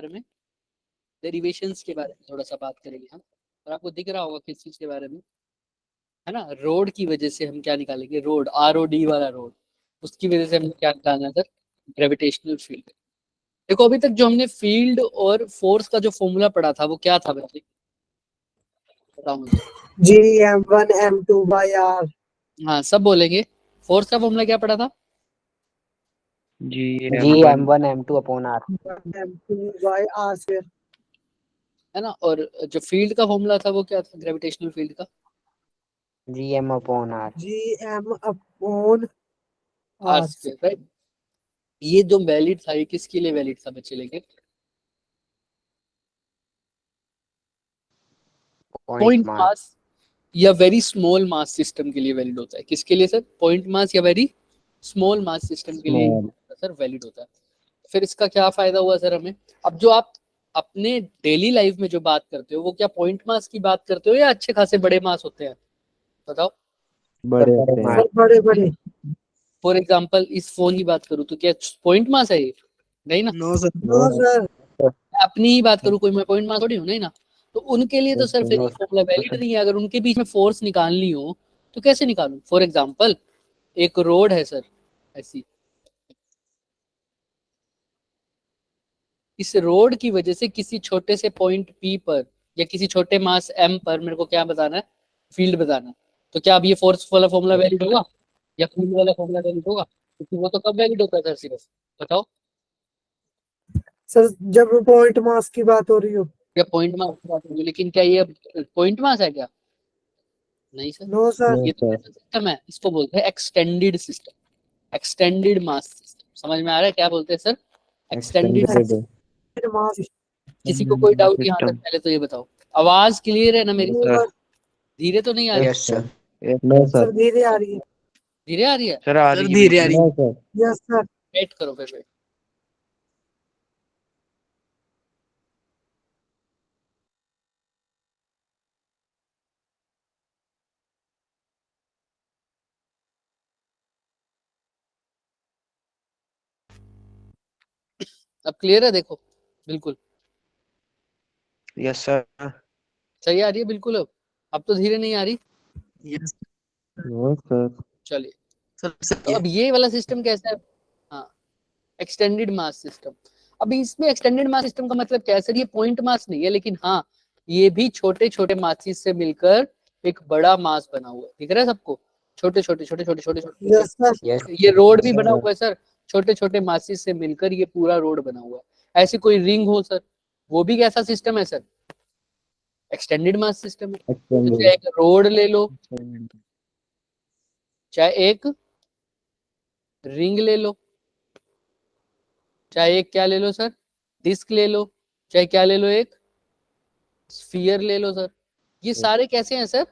बारे में, डेरिवेशंस के बारे में थोड़ा सा बात करेंगे हम। और आपको दिख रहा होगा किस चीज के बारे में, है ना, रोड की वजह से हम क्या निकालेंगे, रोड, ROD वाला रोड, उसकी वजह से हमें क्या निकालना है सर, ग्रेविटेशनल फील्ड। देखो अभी तक जो हमने फील्ड और फोर्स का जो फॉर्मूला पढ़ा था वो क्या था बच्चे, बताओ मुझे। G m1 m2/r। हाँ सब बोलेंगे। फोर्स का फॉर्मूला क्या पढ़ा था, G m1 m2/r। m2/r²। है ना। और जो फील्ड का फॉर्मूला था वो क्या था, ग्रेविटेशनल फील्ड का, Gm/r। Gm/r²। R², right. ये जो वैलिड था ये किसके लिए वैलिड था बच्चे, लेके पॉइंट मास या वेरी स्मॉल मास सिस्टम के लिए वैलिड होता है। किसके लिए सर, पॉइंट मास या वेरी स्मॉल मास सिस्टम के लिए सर वैलिड होता है। फिर इसका क्या फायदा हुआ सर हमें, अब जो आप अपने डेली लाइफ में जो बात करते हो वो क्या पॉइंट मास की बात करते हो या अच्छे खासे बड़े मास होते हैं, बताओ। बड़े होते हैं। बड़े बड़े। फॉर एग्जाम्पल इस फोन की बात करूँ तो क्या पॉइंट मास है ये, नहीं ना। No sir. अपनी ही बात करूँ, कोई मैं पॉइंट मास थोड़ी हूँ, नहीं ना। तो उनके लिए तो सर फिर ये फॉर्मूला वैलिड नहीं है। अगर उनके बीच में फोर्स निकालनी हो तो कैसे निकालूं। फॉर एग्जाम्पल एक रोड है सर ऐसी, इस रोड की वजह से किसी छोटे से पॉइंट P पर या किसी छोटे मास M पर मेरे को क्या बताना है, फील्ड बताना है। तो क्या अब ये फोर्स वाला फॉर्मूला वैलिड होगा या फील्ड वाला फॉर्मूला वैलिड होगा, क्योंकि वो तो कब वैलिड होता है सर, सिर्फ बताओ। सर जब पॉइंट मास की बात हो रही हो। क्या पॉइंट मास की बात होगी, लेकिन क्या ये पॉइंट मास है क्या, नहीं सर। No sir. ये तो कैसा सिस्टम है, इसको बोलते हैं extended system, extended mass system. समझ में आ रहा है क्या बोलते हैं सर, एक्सटेंडेड। मास। किसी को कोई डाउट यहाँ तक, पहले तो ये बताओ आवाज क्लियर है ना मेरी, धीरे तो नहीं आ रही, यस सर। नो सर धीरे आ रही है। धीरे आ रही है सर, आ रही है। Yes sir. वेट करो फिर वेट। अब क्लियर है, देखो बिल्कुल यस सर। सही आ रही है बिल्कुल। अब तो धीरे नहीं आ रही। Yes no sir. चलिए, सर। तो अब ये वाला सिस्टम कैसा है, हाँ, एक्सटेंडेड मास सिस्टम। अभी इसमें एक्सटेंडेड मास सिस्टम का मतलब क्या है सर, ये पॉइंट मास नहीं है, लेकिन हाँ ये भी छोटे छोटे मासिस से मिलकर एक बड़ा मास बना हुआ है, दिख रहा है सबको, छोटे छोटे छोटे छोटे छोटे छोटे। Yes sir. ये रोड भी बना हुआ है सर, छोटे छोटे मासिस से मिलकर ये पूरा रोड बना हुआ है। ऐसी कोई रिंग हो सर, वो भी कैसा सिस्टम है सर, एक्सटेंडेड मास सिस्टम है। तो चाहे एक रोड ले लो, चाहे एक रिंग ले लो, चाहे एक क्या ले लो सर, डिस्क ले लो, चाहे क्या ले लो, एक स्फीयर ले लो सर। ये सारे कैसे हैं सर,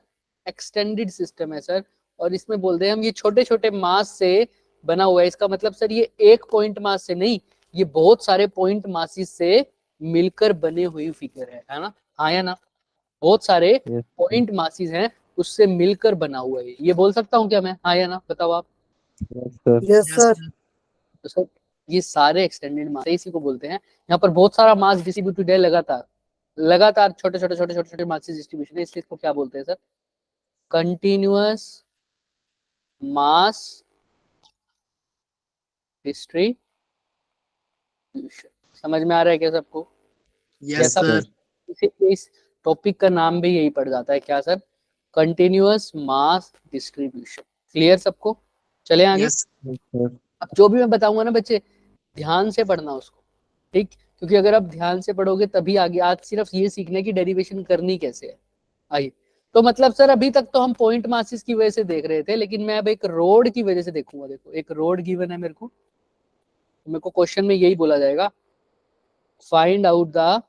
एक्सटेंडेड सिस्टम है सर। और इसमें बोलते हैं हम ये छोटे छोटे मास से बना हुआ है। इसका मतलब सर ये एक पॉइंट मास से नहीं, ये बहुत सारे पॉइंट मासिस से मिलकर बने हुई फिगर है ना, हाँ या ना। बहुत सारे पॉइंट मासिस हैं उससे मिलकर बना हुआ है। ये बोल सकता हूँ क्या मैं, हाँ या ना, बताओ आप। Yes sir. तो सर ये सारे एक्सटेंडेड मास इसी को बोलते हैं। यहाँ पर बहुत सारा मास डिस्ट्रीब्यूटेड है लगातार, लगातार छोटे छोटे छोटे छोटे छोटे मास डिस्ट्रीब्यूशन है, इसलिए इसको क्या बोलते हैं सर, कंटिन्यूअस मास डिस्ट्रीब्यूशन। समझ में आ रहा है क्या सबको। Yes sir. इस टॉपिक का नाम भी यही पड़ जाता है क्या sir, continuous mass distribution. Clear सबको, चले आगे। अब जो भी मैं बताऊंगा ना बच्चे, ध्यान से पढ़ना उसको, ठीक, क्योंकि अगर आप ध्यान से पढ़ोगे तभी आगे। आज सिर्फ ये सीखने की डेरिवेशन करनी कैसे है। आइए, तो मतलब सर अभी तक तो हम पॉइंट मासिस की वजह से देख रहे थे, लेकिन मैं अब एक रोड की वजह से देखूंगा। देखो एक रोड गिवन है मेरे को, तो मेरे को क्वेश्चन में यही बोला जाएगा, find out the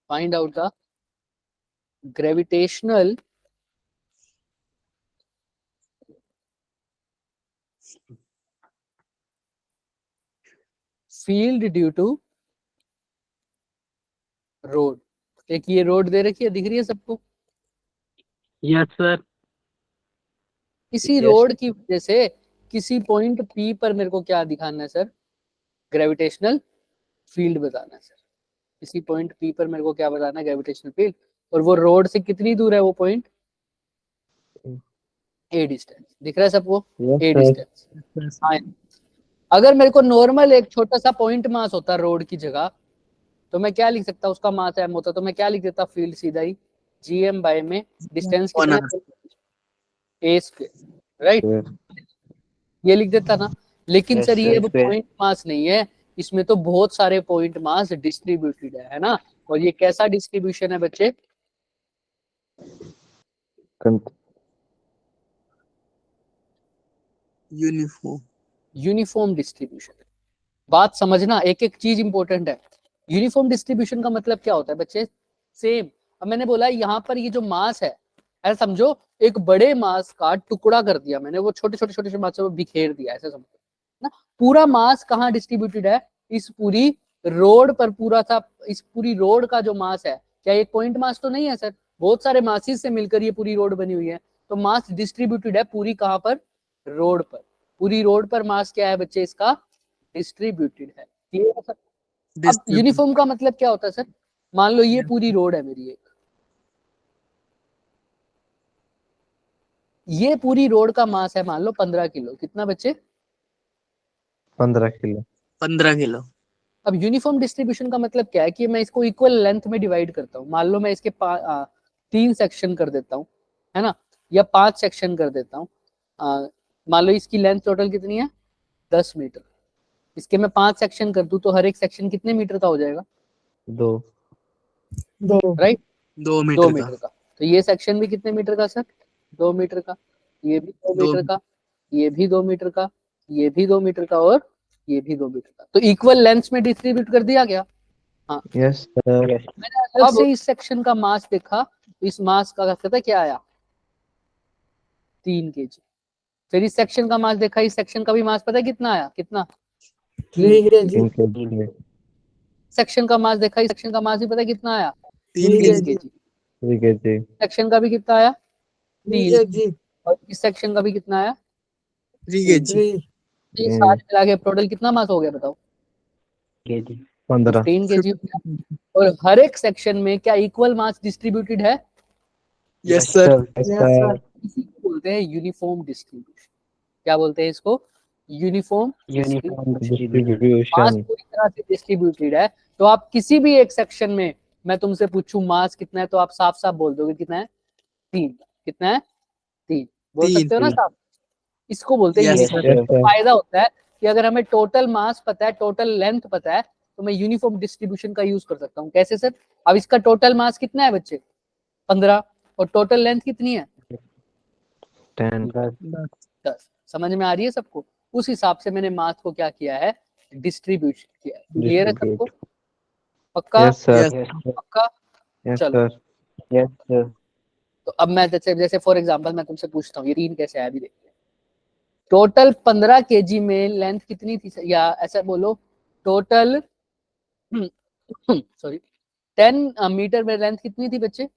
find out the gravitational field due to rod. एक ये रोड दे रखी है, दिख रही है सबको, यस सर। इसी Yes. रोड की वजह से किसी पॉइंट पी पर मेरे को क्या दिखाना है सर, ग्रेविटेशनल फील्ड बताना है सर। इसी पॉइंट पी पर मेरे को क्या बताना है, ग्रेविटेशनल फील्ड। और वो रोड से कितनी दूर है वो पॉइंट, ए डिस्टेंस। दिख रहा है सबको, Yes, ए sir. डिस्टेंस। हाँ, अगर मेरे को नॉर्मल एक छोटा सा पॉइंट मास होता रोड की जगह, तो मैं क्या लिख सकता, उसका मास एम होता, तो मैं क्या लिख देता, फील्ड सीधा ही जीएम बाय में डिस्टेंस कितना है, ए स्क्वायर, राइट, Sir. ये लिख देता ना। लेकिन Yes, सर ये sir. पॉइंट मास नहीं है, इसमें तो बहुत सारे पॉइंट मास डिस्ट्रीब्यूटेड है ना। और ये कैसा डिस्ट्रीब्यूशन है बच्चे, Con- यूनिफॉर्म। Uniform distribution. बात समझना, एक एक चीज इंपॉर्टेंट है। यूनिफॉर्म डिस्ट्रीब्यूशन का मतलब क्या होता है बच्चे, सेम। अब मैंने बोला यहाँ पर ये जो मास है, ऐसा समझो एक बड़े मास का टुकड़ा कर दिया मैंने, वो छोटे छोटे छोटे मास को बिखेर दिया, ऐसा समझो ना। पूरा मास कहाँ डिस्ट्रीब्यूटेड है, इस पूरी रोड पर। पूरा सा इस पूरी रोड का जो मास है, क्या एक पॉइंट मास तो नहीं है सर, बहुत सारे मासिस से मिलकर ये पूरी रोड बनी हुई है। तो मास डिस्ट्रीब्यूटेड है पूरी कहाँ पर, रोड पर। पूरी रोड पर मास क्या है बच्चे, इसका डिस्ट्रीब्यूटेड है। क्लियर है सर। अब यूनिफॉर्म का मतलब क्या होता है सर, मान लो ये पूरी रोड है मेरी एक, ये पूरी रोड का मास है मान लो 15 किलो। कितना बच्चे, 15 किलो। 15 किलो। अब यूनिफॉर्म डिस्ट्रीब्यूशन का मतलब क्या है कि मैं इसको इक्वल लेंथ में डिवाइड करता हूँ। मान लो मैं इसके 3 सेक्शन कर देता हूँ, है ना, या 5 सेक्शन कर देता हूँ। मान लो इसकी लेंथ टोटल कितनी है, 10 मीटर। इसके मैं 5 सेक्शन कर दूं तो हर एक सेक्शन कितने मीटर का हो जाएगा, 2 दो राइट, 2 2 मीटर मीटर का। तो ये सेक्शन भी कितने मीटर का सर, 2 मीटर का। ये भी 2 मीटर का, ये भी 2 मीटर का, ये भी 2 मीटर का, और ये भी 2 मीटर का। तो इक्वल लेंथ में डिस्ट्रीब्यूट कर दिया गया। हाँ, Yes, sir. मैंने अलग से इस सेक्शन का मास देखा, इस मास का पता क्या आया, 3 kg। फिर इस सेक्शन का मास देखा, इस सेक्शन का भी मास पता है कितना आया, कितना, 3 kg 3 kg. सेक्शन का मास देखा, इस सेक्शन का मास भी पता है कितना आया, 3 3 3 kg। kg। 3 kg. सेक्शन का भी कितना आया, 3 3। kg और इस सेक्शन का भी कितना आया, 3 kg। 3 ये सारे मिला के टोटल कितना मास हो गया बताओ, 15. 15 kg हो गया। और हर एक सेक्शन में क्या इक्वल मास डिस्ट्रीब्यूटेड है, yes sir. Yes, Yes, sir. sir. इसी को बोलते हैं यूनिफॉर्म डिस्ट्रीब्यूशन। क्या बोलते हैं इसको, यूनिफॉर्म डिस्ट्रीब्यूशन। मास Distribution. पूरी तरह से डिस्ट्रीब्यूटेड है। तो आप किसी भी एक सेक्शन में मैं तुमसे पूछूं मास कितना है, तो आप साफ साफ बोल दोगे कितना है, 3। कितना है, 3 बोल 3। सकते हो ना साफ। इसको बोलते हैं Yes, uniform. sir. Yes, sir. फायदा होता है कि अगर हमें टोटल मास पता है, टोटल लेंथ पता है, तो मैं यूनिफॉर्म डिस्ट्रीब्यूशन का यूज कर सकता हूँ। कैसे सर, अब इसका टोटल मास कितना है बच्चे, 15, और टोटल लेंथ कितनी है, 10. 10। समझ में आ रही है सबको। उस हिसाब से मैंने मास को क्या किया है, डिस्ट्रीब्यूशन किया है। क्लियर है सबको, पक्का, Yes, sir. पक्का। Yes, चलो, sir. Yes, sir. तो अब मैं जैसे जैसे फॉर एग्जांपल मैं तुमसे पूछता हूँ, ये 3 कैसे आया अभी देखते हैं। टोटल 15 kg में लेंथ कितनी थी, या ऐसा बोलो टोटल सॉरी 10 मीटर में लेंथ कितनी थी बच्चे,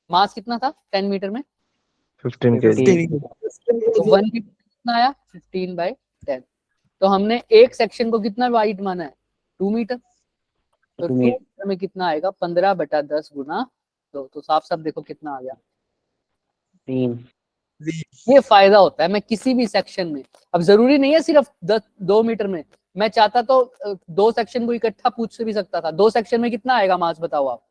मास कितना था 10 मीटर में, 15 kg. 15 तो 1 मीटर कितना आया, 15/10। तो हमने एक सेक्शन को कितना वाइड माना है, 2 मीटर। तो 2 मीटर में कितना आएगा, 15/10 गुना 2। तो साफ साफ देखो कितना आ गया, 3. ये फायदा होता है। मैं किसी भी सेक्शन में, अब जरूरी नहीं है सिर्फ 2 मीटर में, मैं चाहता तो 2 सेक्शन को इकट्ठा पूछ भी सकता था। 2 सेक्शन में कितना आएगा मास बताओ आप,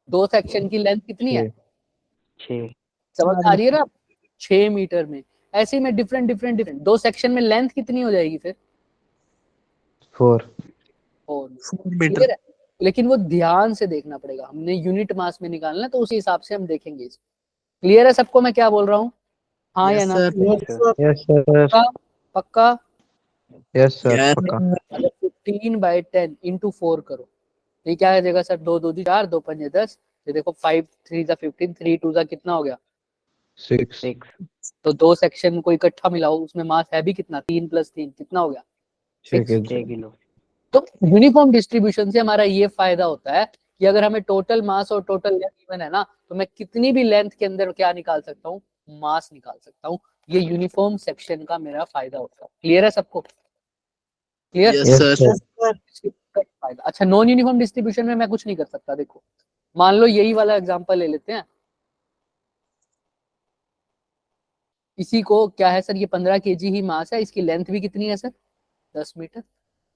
2 सेक्शन की लेंथ कितनी है, 6. समझ आ रही है ना, 6 मीटर में। ऐसे ही में डिफरेंट डिफरेंट डिफरेंट 2 सेक्शन में लेंथ कितनी हो जाएगी फिर, 4. 4 मीटर। क्लियर है। लेकिन वो ध्यान से देखना पड़ेगा, हमने यूनिट मास में निकालना है, तो उसी हिसाब से हम देखेंगे इसको। क्लियर है सबको मैं क्या बोल रहा हूँ, हाँ या ना, Yes, sir. Yes, sir. पक्का, पक्का। Yes, sir. Yes. पक्का. अगर 15/10 इंटू 4 करो, ये क्या आ जाएगा सर, 2 2 4, 2 5 10। ये देखो 5 3 15, 3 2 कितना हो गया, 6. तो 2 सेक्शन को इकट्ठा मिलाओ, उसमें मास है भी कितना, 3 + 3 कितना हो गया, 6 6 किलो। तो यूनिफॉर्म डिस्ट्रीब्यूशन से हमारा ये फायदा होता है कि अगर हमें टोटल मास और टोटल लेंथ गिवन है ना, तो मैं कितनी भी लेंथ के अंदर क्या निकाल सकता हूँ, मास निकाल सकता हूँ। ये यूनिफॉर्म सेक्शन का मेरा फायदा होता है। क्लियर है सबको? Clear? Yes Yes, sir. sir. फायदा। अच्छा, नॉन यूनिफॉर्म डिस्ट्रीब्यूशन में मैं कुछ नहीं कर सकता। देखो मान लो यही वाला एग्जांपल ले लेते हैं, इसी को क्या है सर, ये 15 kg ही मास है, इसकी लेंथ भी कितनी है सर, 10 मीटर।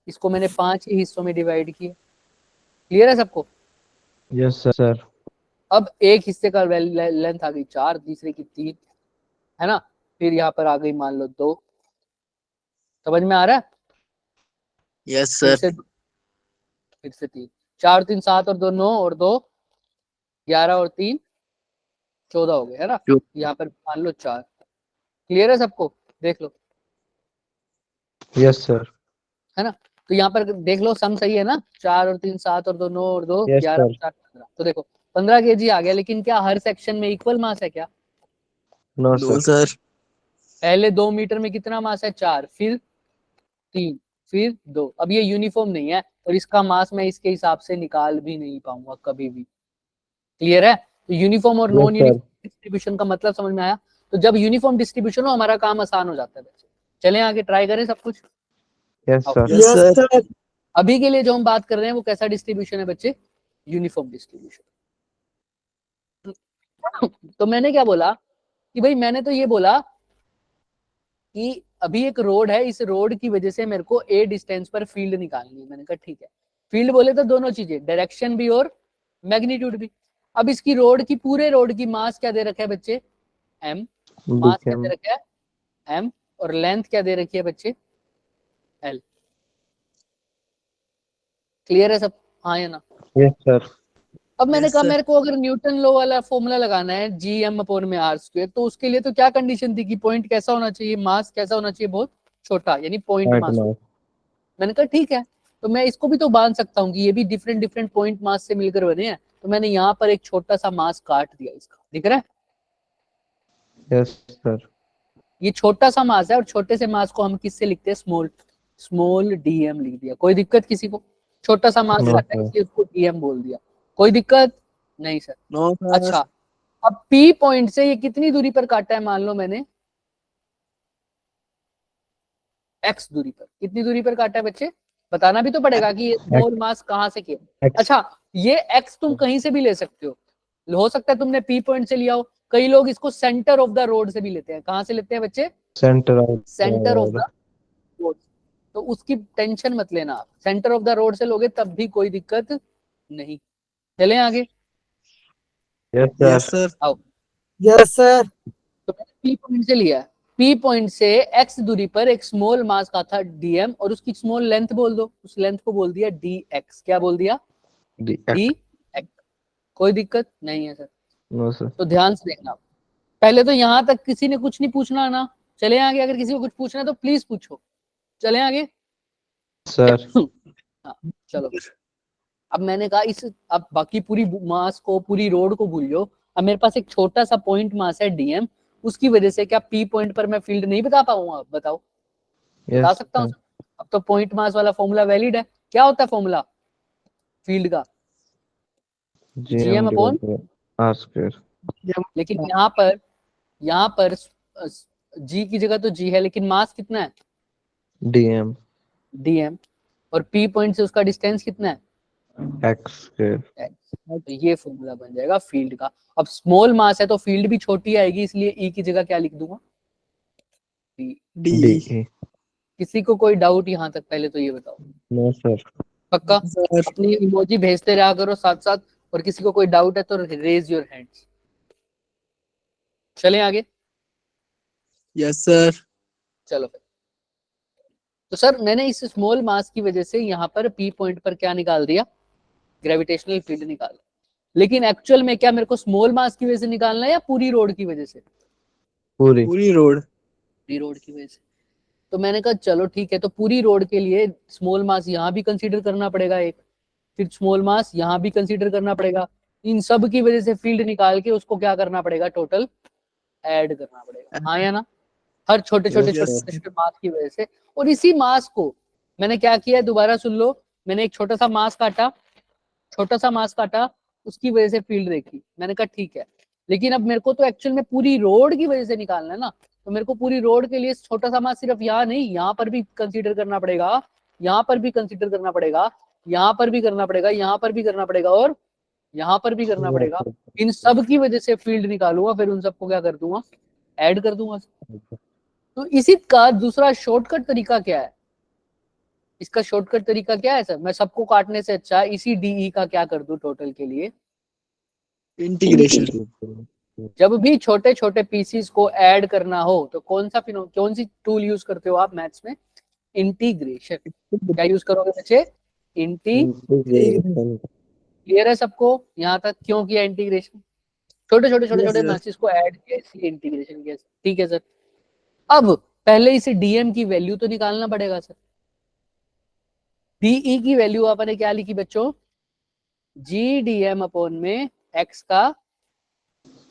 इसको मैंने 5 ही हिस्सों में डिवाइड किया। क्लियर है सबको? Yes, sir. अब एक हिस्से का लेंथ आ गई 4, दूसरे की 3, है ना, फिर यहाँ पर आ गई मान लो 2। समझ में आ रहा है? यस फिर सर। से 3, 4 3 7 और 2 9 और 2 11 और 3 14 हो गए, है ना। यहाँ पर मान लो 4। क्लियर है सबको? देख लो, Yes, sir. है ना। तो यहाँ पर देख लो, सम सही है ना, 4 और 3 7 और 2 9 और 2 Yes, 11 और sir. 4 15। तो देखो 15 kg आ गया, लेकिन क्या हर सेक्शन में इक्वल मास है क्या? No, no sir. सर। पहले 2 मीटर में कितना मास है, 4, फिर 3, फिर 2। अब ये यूनिफॉर्म नहीं है, और इसका मास मैं इसके हिसाब से निकाल भी नहीं पाऊंगा कभी भी। क्लियर है? तो यूनिफॉर्म और Yes, non sir. Uniform distribution का मतलब समझ में आया? तो जब यूनिफॉर्म डिस्ट्रीब्यूशन हो, हमारा काम आसान हो जाता है बच्चे। चलें आगे, ट्राई करें सब कुछ। Yes, sir. Yes yes sir. Sir. अभी के लिए जो हम बात कर रहे हैं वो कैसा डिस्ट्रीब्यूशन है बच्चे, यूनिफॉर्म डिस्ट्रीब्यूशन। तो मैंने क्या बोला कि भाई, मैंने तो ये बोला कि अभी एक रोड है, इस रोड की वजह से मेरे को ए डिस्टेंस पर फील्ड निकालनी है। मैंने कहा ठीक है। फील्ड बोले तो दोनों चीजें, डायरेक्शन भी और मैग्नीट्यूड भी। अब इसकी रोड की, पूरे रोड की मास क्या दे रखा है बच्चे, m। मास क्या दे Became. रखा है, m, और लेंथ क्या दे रखी है बच्चे, l। क्लियर है सब? हाँ या ना? Yes, sir. अब मैंने यस कहा सर। मेरे को अगर न्यूटन लॉ वाला फॉर्मूला लगाना है, gm/r², तो उसके लिए तो क्या कंडीशन थी कि पॉइंट कैसा होना चाहिए, मास कैसा होना चाहिए, बहुत छोटा, यानी पॉइंट Right मास। now. मैंने कहा ठीक है, तो मैं इसको भी तो बांध सकता हूँ कि ये भी डिफरेंट डिफरेंट पॉइंट मास से मिलकर बने हैं। तो मैंने यहाँ पर एक छोटा सा मास काट दिया इसका, दिख रहा है? Yes, sir. ये छोटा सा मास है, और छोटे से मास को हम किससे लिखते हैं, स्मॉल, स्मॉल dm लिख दिया। कोई दिक्कत किसी को? छोटा सा मास No, काटा है sir. इसलिए उसको dm बोल दिया। कोई दिक्कत नहीं सर? No sir. अच्छा, अब P पॉइंट से ये कितनी दूरी पर काटा है, मान लो मैंने x दूरी पर। कितनी दूरी पर काटा है बच्चे, बताना भी तो पड़ेगा कि ये स्मॉल मास कहाँ से किया। X. अच्छा, ये x तुम कहीं से भी ले सकते हो सकता है तुमने P पॉइंट से लिया हो। कई लोग इसको सेंटर ऑफ द रोड से भी लेते हैं। कहाँ से लेते हैं बच्चे, Center of centre of the the road. तो उसकी टेंशन मत लेना, आप सेंटर ऑफ द रोड से लोगे तब भी कोई दिक्कत नहीं। चलें आगे। Yes, yes sir. सर। आओ, यस सर। तो मैंने P पॉइंट से लिया है। P पॉइंट से x दूरी पर एक स्मॉल मास का था dm, और उसकी स्मॉल लेंथ बोल दो, उस लेंथ को बोल दिया dx। क्या बोल दिया, The X. dx। कोई दिक्कत नहीं है सर? No, sir. तो ध्यान से देखना। पहले तो यहां तक किसी ने कुछ नहीं पूछना ना। चले आगे, अगर किसी को कुछ पूछना है तो प्लीज पूछो। चले आगे। Sir. हाँ, चलो। अब मैंने कहा इस, अब बाकी पूरी मास को, पूरी रोड को भूल जाओ। अब मेरे पास एक छोटा सा पॉइंट मास है dm, उसकी वजह से क्या P पॉइंट पर मैं फील्ड नहीं बता पाऊंगा? बताओ, बता Yes, सकता हूँ sir. सर? अब तो पॉइंट मास वाला फॉर्मूला वैलिड है। क्या होता है फॉर्मूला फील्ड का, GM gm/, divided by R square. लेकिन यहाँ पर g की जगह तो g है, लेकिन मास कितना है, DM. dm, और P पॉइंट से उसका डिस्टेंस कितना है, X square. तो ये फॉर्मूला बन जाएगा फील्ड का। अब स्मॉल मास है तो फील्ड भी छोटी आएगी, इसलिए E की जगह क्या लिख दूंगा, P। डी। DE. किसी को कोई डाउट यहाँ तक, पहले तो ये बताओ। No, sir. पक्का? सर। अपनी इमोजी भेजते रहा करो साथ साथ, और किसी को कोई डाउट है तो रेज योर हैंड्स। चलें आगे। Yes sir. चलो फिर, तो सर मैंने इस स्मॉल मास की वजह से यहाँ पर P पॉइंट पर क्या निकाल दिया, ग्रेविटेशनल फील्ड निकाल दिया। लेकिन एक्चुअल में क्या मेरे को स्मॉल मास की वजह से निकालना है या पूरी रोड की वजह से, पूरी. पूरी रोड। पूरी रोड की वजह से। तो मैंने कहा चलो ठीक है, तो पूरी रोड के लिए स्मॉल मास यहाँ भी कंसीडर करना पड़ेगा एक, फिर स्मॉल मास यहाँ भी कंसीडर करना पड़ेगा। इन सब की वजह से फील्ड निकाल के उसको क्या करना पड़ेगा, टोटल ऐड करना पड़ेगा। हाँ या ना? हर छोटे छोटे Yes, छोटे sir. छोटे मास की वजह से। और इसी मास को मैंने क्या किया, दोबारा सुन लो, मैंने एक छोटा सा मास काटा, छोटा सा मास काटा, उसकी वजह से फील्ड देखी। मैंने कहा ठीक है, लेकिन अब मेरे को तो एक्चुअल में पूरी रोड की वजह से निकालना है ना, तो मेरे को पूरी रोड के लिए छोटा सा मास सिर्फ यहाँ नहीं, यहाँ पर भी कंसीडर करना पड़ेगा, यहाँ पर भी कंसीडर करना पड़ेगा, यहाँ पर भी करना पड़ेगा, यहाँ पर भी करना पड़ेगा, और यहाँ पर भी करना पड़ेगा। इन सब की वजह से फील्ड निकालूंगा, फिर उन सबको क्या कर दूंगा, ऐड कर दूंगा। तो इसी का दूसरा शॉर्टकट तरीका क्या है? इसका शॉर्टकट तरीका क्या है सर? मैं सबको काटने से अच्छा इसी डीई का क्या कर दूं टोटल के लिए, इंटीग्रेशन। जब भी छोटे छोटे पीसीस को ऐड करना हो तो कौन सी टूल यूज करते हो आप मैथ्स में? इंटीग्रेशन। क्या यूज करोगे बच्चे? क्लियर है सबको यहाँ तक? क्यों किया इंटीग्रेशन? छोटे छोटे मैसेज को ऐड किया, इसलिए इंटीग्रेशन किया। ठीक है सर। अब पहले इसे डीएम की वैल्यू तो निकालना पड़ेगा सर। डीई की वैल्यू आपने क्या लिखी बच्चों? जी डीएम अपॉन में एक्स का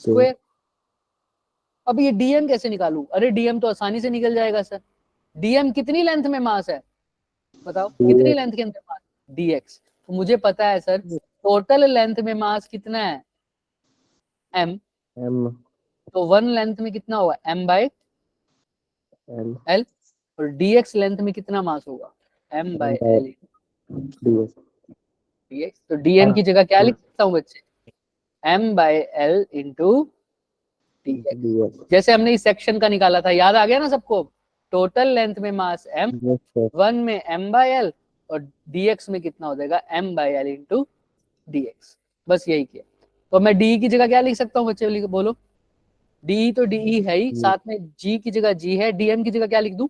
स्क्वायर। अब ये डीएम कैसे निकालूं? अरे डीएम तो आसानी से निकल जाएगा सर। डीएम कितनी लेंथ में मास है बताओ, कितनी लेंथ के अंदर मास? डीएक्स। तो मुझे पता है सर टोटल लेंथ में मास कितना है? एम। तो वन लेंथ में कितना होगा? M by L. और डीएक्स लेंथ में कितना मास होगा? M by L dx. तो डीएम की जगह क्या लिख सकता हूँ बच्चे? M by L into dx. जैसे हमने इस सेक्शन का निकाला था, याद आ गया ना सबको? टोटल लेंथ में मास एम, वन में एम बाय एल, और डीएक्स में कितना हो जाएगा? M by L into dx. बस यही किया। तो मैं डी की जगह क्या लिख सकता हूँ बच्चे, बोलो? डी तो डी है ही, साथ में जी की जगह जी है, डीएम की जगह क्या लिख दूं?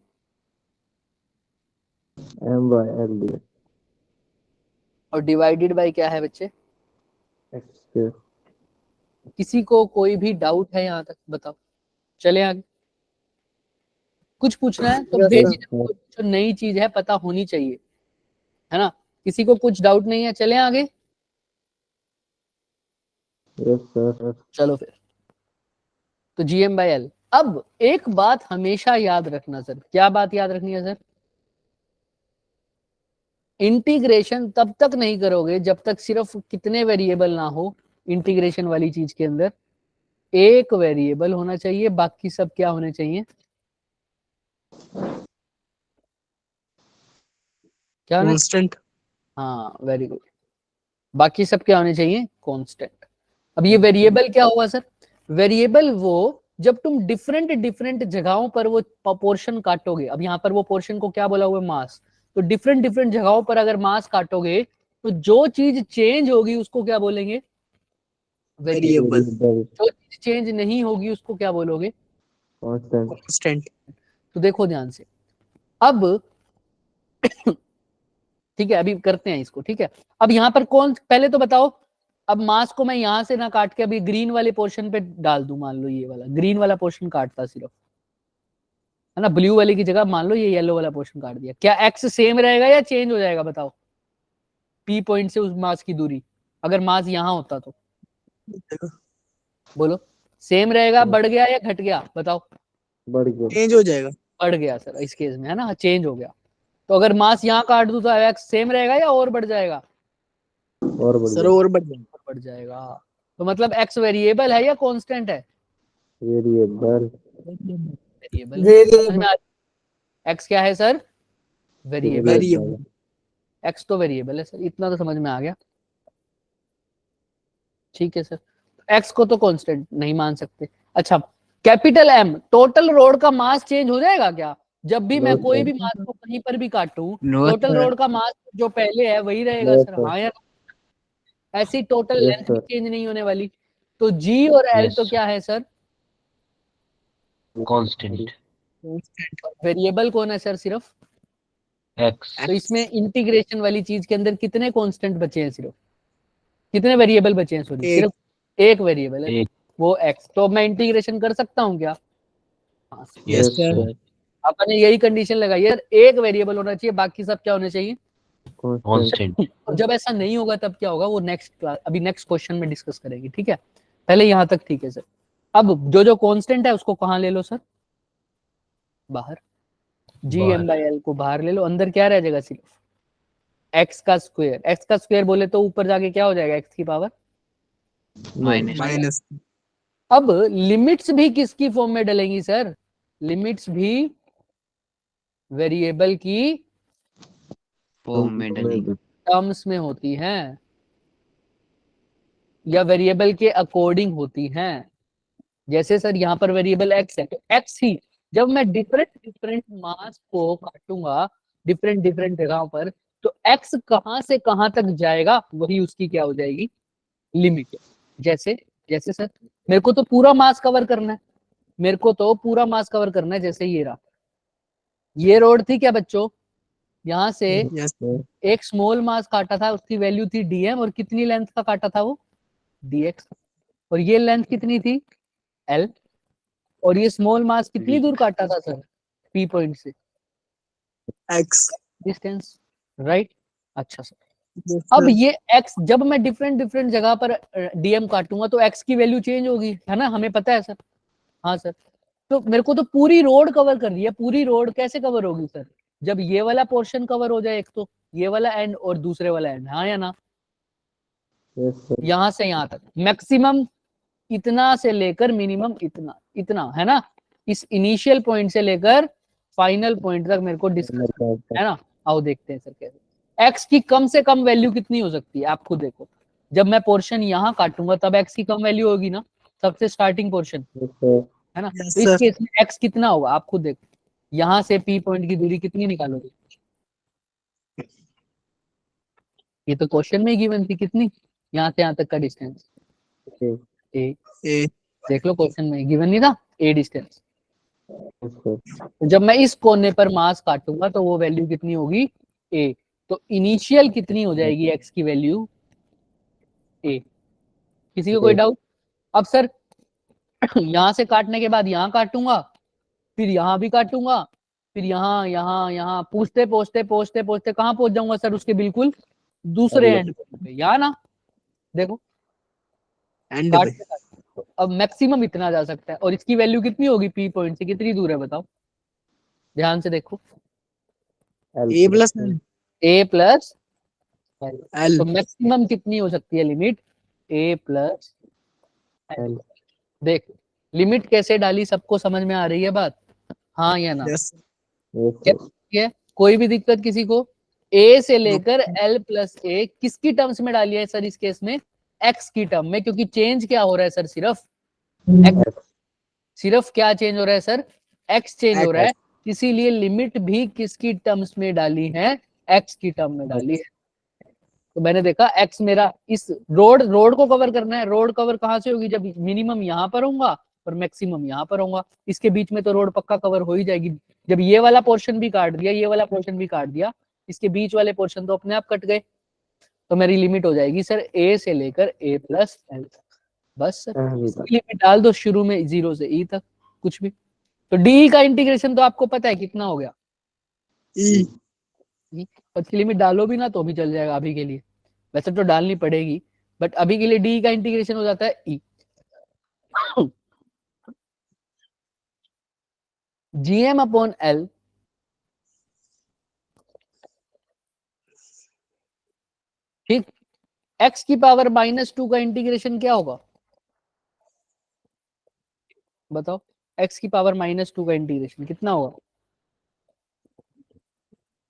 M by L. और डिवाइडेड बाय क्या है बच्चे? एक्स। किसी को कोई भी डाउट है यहाँ तक? बताओ, चले आगे। कुछ पूछना है तो बेझिझक जो नई चीज है पता होनी चाहिए, है ना? किसी को कुछ डाउट नहीं है? चले आगे। Yes sir. चलो फिर, तो जीएम बाय एल। अब एक बात हमेशा याद रखना सर। क्या बात याद रखनी है सर? इंटीग्रेशन तब तक नहीं करोगे जब तक सिर्फ कितने वेरिएबल ना हो इंटीग्रेशन वाली चीज के अंदर? एक वेरिएबल होना चाहिए, बाकी सब क्या होने चाहिए? क्या होने? कांस्टेंट। हाँ, वेरी गुड। बाकी सब क्या होने चाहिए? कांस्टेंट। अब ये वेरिएबल क्या हुआ सर? वेरिएबल वो जब तुम डिफरेंट डिफरेंट जगहों पर वो पोर्शन काटोगे। अब यहाँ पर वो पोर्शन को क्या बोला हुआ है? मास। तो डिफरेंट डिफरेंट जगहों पर अगर मास काटोगे तो जो चीज चेंज होगी उसको क्या बोलेंगे? वेरिएबल। जो चीज चेंज नहीं होगी उसको क्या बोलोगे? कांस्टेंट। तो देखो ध्यान से। अब ठीक है, अभी करते हैं इसको। ठीक है, अब यहाँ पर कौन, पहले तो बताओ। अब मास को मैं यहाँ से ना काट के अभी ग्रीन वाले पोर्शन पे डाल दूं, मान लो ये वाला ग्रीन वाला पोर्शन काटता सिर्फ, है ना? ब्लू वाले की जगह मान लो ये येलो वाला पोर्शन काट दिया, क्या एक्स सेम रहेगा या चेंज हो जाएगा? बताओ, पी पॉइंट से उस मास की दूरी, अगर मास यहाँ होता तो बोलो, सेम रहेगा, बढ़ गया या घट गया? बताओ। बढ़ गया। चेंज हो जाएगा। बढ़ गया सर इस केस में, है ना? चेंज हो गया। तो अगर मास यहाँ काट दूं तो एक्स सेम रहेगा या और बढ़ जाएगा? और बढ़ सर और बढ़ जाएगा। बढ़ जाएगा। तो मतलब एक्स वेरिएबल है या कांस्टेंट है? वेरिएबल। वेरिएबल। एक्स क्या है सर? वेरिएबल। वेरिएबल। एक्स तो वेरिएबल है सर, इतना तो समझ में आ गया। ठीक है सर, एक्स को तो कांस्टेंट नहीं मान सकते। अच्छा, कैपिटल एम, टोटल रोड का मास चेंज हो जाएगा क्या? जब भी मैं कोई भी मास को कहीं पर भी काटूं, टोटल रोड का मास जो पहले है वही रहेगा सर। हाँ या ऐसी टोटल लेंथ भी चेंज नहीं होने वाली। तो जी और एल तो क्या है सर? कांस्टेंट। वेरिएबल कौन है सर? सिर्फ एक्स। तो इसमें इंटीग्रेशन वाली चीज के अंदर कितने कांस्टेंट बचे हैं? सिर्फ कितने वेरिएबल बचे हैं? सॉरी, सिर्फ एक वेरिएबल है, वो एक्स। तो मैं इंटीग्रेशन कर सकता हूँ क्या? हाँ, यस सर। आपने यही कंडीशन लगाई है, एक वेरिएबल होना चाहिए, बाकी सब क्या होने चाहिए? कांस्टेंट। जब ऐसा नहीं होगा तब क्या होगा, वो नेक्स्ट क्लास, अभी नेक्स्ट क्वेश्चन में डिस्कस करेंगे। ठीक है, पहले यहाँ तक ठीक है सर। अब जो जो कांस्टेंट है उसको कहाँ ले लो सर? बाहर। जी एम बाई एल को बाहर ले लो, अंदर क्या रह जाएगा? सिर्फ एक्स का स्क्वायर बोले तो ऊपर जाके क्या हो जाएगा, एक्स की पावर। माइनस माइनस अब लिमिट्स भी किसकी फॉर्म में डलेंगी सर, लिमिट्स भी वेरिएबल की फॉर्म में डलेगी। टर्म्स में होती हैं या वेरिएबल के अकॉर्डिंग होती हैं। जैसे सर यहाँ पर वेरिएबल एक्स है तो एक्स ही, जब मैं डिफरेंट डिफरेंट मास को काटूंगा डिफरेंट डिफरेंट जगहों पर, तो एक्स कहां से कहां तक जाएगा वही उसकी क्या हो जाएगी, लिमिट। जैसे जैसे सर मेरे को तो पूरा मास कवर करना है, मेरे को तो पूरा मास कवर करना है। जैसे ये रहा, ये रोड थी क्या बच्चों, यहाँ से यस एक स्मॉल मास काटा था, उसकी वैल्यू थी डीएम, और कितनी लेंथ का काटा था वो, डीएक्स। और ये लेंथ कितनी थी, एल। और ये स्मॉल मास कितनी दूर काटा था सर, पी पॉइंट से, एक्स डिस्टेंस, राइट। अच्छा सर, अब ये x जब मैं डिफरेंट डिफरेंट जगह पर डीएम काटूंगा तो x की वैल्यू चेंज होगी, है ना, हमें पता है सर। हाँ सर, तो मेरे को तो पूरी रोड कवर कर दिया, पूरी रोड कैसे कवर होगी सर, जब ये वाला पोर्शन कवर हो जाए, एक तो ये वाला एंड और दूसरे वाला एंड, हाँ या ना। यस सर, यहाँ से यहाँ तक मैक्सिमम इतना से लेकर मिनिमम इतना, इतना है ना, इस इनिशियल पॉइंट से लेकर फाइनल पॉइंट तक मेरे को डिस्कस है ना। आओ देखते हैं सर कैसे। एक्स की कम से कम वैल्यू कितनी हो सकती है, आप खुद देखो। जब मैं पोर्शन यहाँ काटूंगा तब एक्स की कम वैल्यू होगी ना, सबसे स्टार्टिंग पोर्शन, यस सर, है ना। Yes, तो इस sir. केस में एक्स कितना होगा आप खुद देखो, यहाँ से पी पॉइंट की दूरी कितनी निकालोगे, ये तो क्वेश्चन में ही गिवन थी, कितनी, यहाँ से यहाँ तक का डिस्टेंस ओके, ए, ए देख लो क्वेश्चन में गिवन नहीं था, ए डिस्टेंस। यस सर, जब मैं इस कोने पर मास काटूंगा तो वो वैल्यू कितनी होगी, ए। तो इनिशियल कितनी हो जाएगी एक्स की वैल्यू, ए। किसी को कोई ए। डाउट। अब सर यहां से काटने के बाद यहाँ काटूंगा, फिर यहाँ भी काटूंगा, फिर यहाँ यहाँ यहाँ पूछते पहुंचते पहुंचते पहुंचते कहाँ पहुंच जाऊंगा सर, उसके बिल्कुल दूसरे एंड पे, यहाँ ना, देखो एंड काट पे के काट। अब मैक्सिमम इतना जा सकता है, और इसकी वैल्यू कितनी होगी, पी पॉइंट से कितनी दूर है बताओ, ध्यान से देखो, ए प्लस ए प्लस एल तो मैक्सिमम कितनी हो सकती है लिमिट, ए प्लस एल। देख लिमिट कैसे डाली, सबको समझ में आ रही है बात, हाँ या ना। यस यस क्या सर, ठीक है, कोई भी दिक्कत किसी को। ए से लेकर एल प्लस ए किसकी टर्म्स में डाली है सर इस केस में, एक्स की टर्म में, क्योंकि चेंज क्या हो रहा है सर, सिर्फ एक्स, सिर्फ क्या चेंज हो रहा है सर, एक्स चेंज हो रहा है, इसीलिए लिमिट भी किसकी टर्म्स में डाली है, एक्स की टर्म में डाली है। तो मैंने देखा एक्स मेरा इस रोड को कवर करना है, रोड कवर कहाँ से होगी, जब मिनिमम यहाँ पर होगा और मैक्सिमम यहाँ पर होगा, इसके बीच में तो रोड पक्का कवर हो ही जाएगी। जब ये वाला पोर्शन भी काट दिया, ये वाला पोर्शन भी काट दिया, इसके बीच वाले पोर्शन तो अपने आप कट गए, तो मेरी लिमिट हो जाएगी सर ए से लेकर ए प्लस एल तक, बस सर लिमिट डाल दो शुरू में 0 से ई तक कुछ भी। तो डी का इंटीग्रेशन तो आपको पता है कितना हो गया, ई उसकी लिमिट डालो भी ना तो भी चल जाएगा अभी के लिए, वैसे तो डालनी पड़ेगी, बट अभी के लिए डी का इंटीग्रेशन हो जाता है ई। जीएम अपॉन एल ठीक, एक्स की पावर -2 का इंटीग्रेशन क्या होगा बताओ, एक्स की पावर -2 का इंटीग्रेशन कितना होगा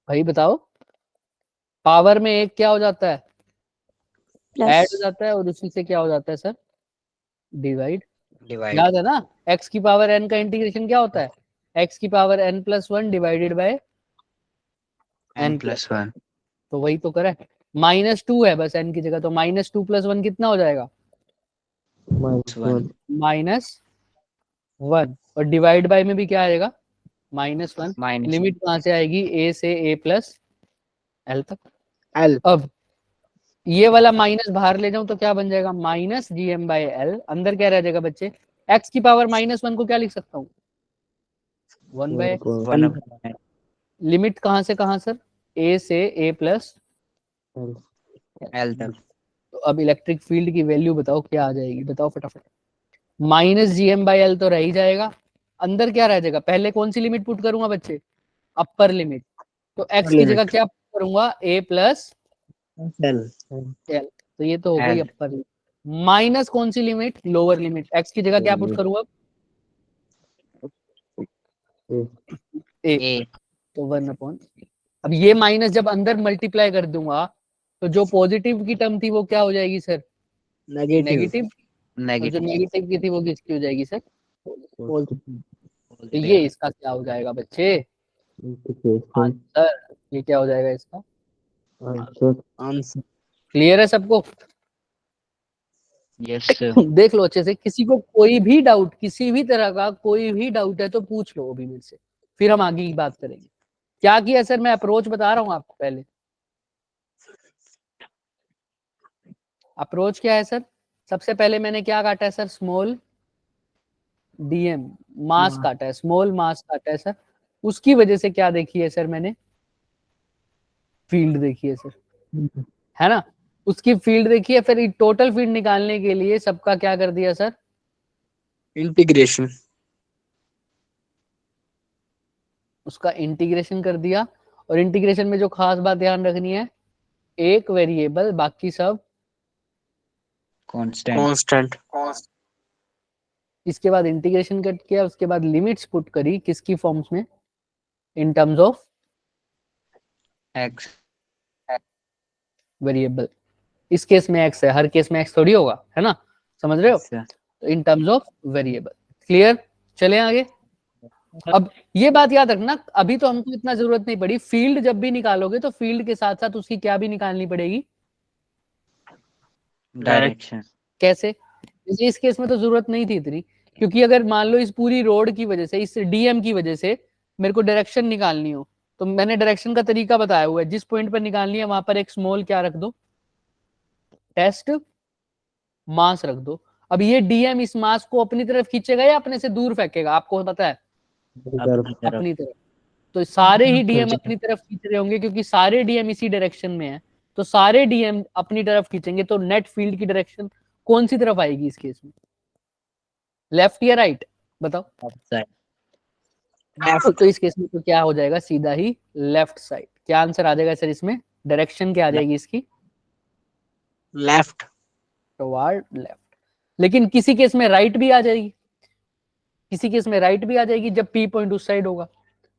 भाई बताओ, पावर में एक क्या हो जाता है, ऐड हो जाता है, और उसी से क्या हो जाता है सर, डिवाइड। डिवाइड याद है ना, एक्स की पावर एन का इंटीग्रेशन क्या होता है, एक्स की power n+1 divided by n+1 तो वही तो करा है, -2 है बस n की जगह, तो -2 + 1 कितना हो जाएगा, -1 -1, और डिवाइड बाय में भी क्या आएगा, -1। माइनस लिमिट कहाँ से आएगी, a से a प्लस एल तक। एल अब ये वाला माइनस बाहर ले जाऊं तो क्या बन जाएगा, -gm/l, अंदर क्या रह जाएगा बच्चे, x की पावर -1 को क्या लिख सकता हूँ, 1/x। 1 लिमिट कहाँ से कहाँ सर, a से a प्लस L तक। तो अब इलेक्ट्रिक फील्ड की वैल्यू बताओ क्या आ जाएगी, बताओ फटाफट, -gm/l तो रह ही जाएगा, अंदर क्या रह जाएगा, पहले कौन सी लिमिट पुट करूंगा बच्चे, अपर लिमिट, तो x की जगह क्या पुट करूंगा a प्लस L. एल, तो ये तो हो गई L. Upper limit. माइनस कौन सी लिमिट? Lower limit. x की जगह क्या पुट करूँ अब? a, A. तो 1/। अब ये माइनस जब अंदर मल्टीप्लाई कर दूंगा तो जो पॉजिटिव की टर्म थी वो क्या हो जाएगी सर? Negative. नेगेटिव। और जो Negative. नेगेटिव की थी वो किसकी हो जाएगी सर? पॉजिटिव। तो ये Positive. इसका क्या हो जाएगा बच्चे? Integration answer. ये क्या हो जाएगा इसका? Answer Answer. क्लियर है सबको? Yes, sir. देख लो अच्छे से, किसी को कोई भी डाउट, किसी भी तरह का कोई भी डाउट है तो पूछ लो अभी मेरे से, फिर हम आगे की बात करेंगे। क्या किया सर? मैं अप्रोच बता रहा हूँ आपको पहले। अप्रोच क्या है सर? सबसे पहले मैंने क्या काटा है सर? स्मॉल डीएम, मास काटा है, स्मॉल मास काटा है सर। उसकी वजह से क्या देखी है सर मैंने? फील्ड देखी है सर, है ना? उसकी फील्ड देखी है, फिर टोटल फील्ड निकालने के लिए सबका क्या कर दिया सर? Integration. उसका इंटीग्रेशन कर दिया। और इंटीग्रेशन में जो खास बात ध्यान रखनी है, एक वेरिएबल, बाकी सब Constant. Constant. इसके बाद इंटीग्रेशन कट किया, उसके बाद लिमिट्स पुट करी, किसकी फॉर्म्स में? In terms of X. Variable. इस केस में x है, हर केस में x थोड़ी होगा, है ना? समझ रहे हो? Yes, sir. तो in terms of variable. Clear? चले आगे। अब ये बात याद रखना, अभी तो हमको इतना जरूरत नहीं पड़ी, फील्ड जब भी निकालोगे तो फील्ड के साथ साथ उसकी क्या भी निकालनी पड़ेगी? Direction. कैसे? जैसे इस केस में तो जरूरत नहीं थी इतनी, क्योंकि अगर मान लो इस पूरी रोड की वजह से, इस डीएम की वजह से मेरे को डायरेक्शन निकालनी हो, तो मैंने डायरेक्शन का तरीका बताया हुआ है। जिस पॉइंट पर निकालनी है वहां पर एक स्मॉल क्या रख दो? टेस्ट मास रख दो। अब ये डीएम इस मास को अपनी तरफ खींचेगा या अपने से दूर फेंकेगा? आपको पता है? अपनी तरफ। तो सारे ही डीएम अपनी तरफ खींच रहे होंगे, क्योंकि सारे डीएम इसी डायरेक्शन में है, तो सारे डीएम अपनी तरफ खींचेंगे। तो नेट फील्ड की डायरेक्शन कौन सी तरफ आएगी इस केस में? लेफ्ट या राइट? बताओ। तो इस केस में तो क्या हो जाएगा? सीधा ही लेफ्ट साइड। क्या आंसर आ जाएगा सर इसमें? डायरेक्शन क्या आ जाएगी इसकी? Left. Toward left. लेकिन किसी केस में राइट भी आ जाएगी, किसी केस में राइट भी आ जाएगी जब पी पॉइंट उस साइड होगा।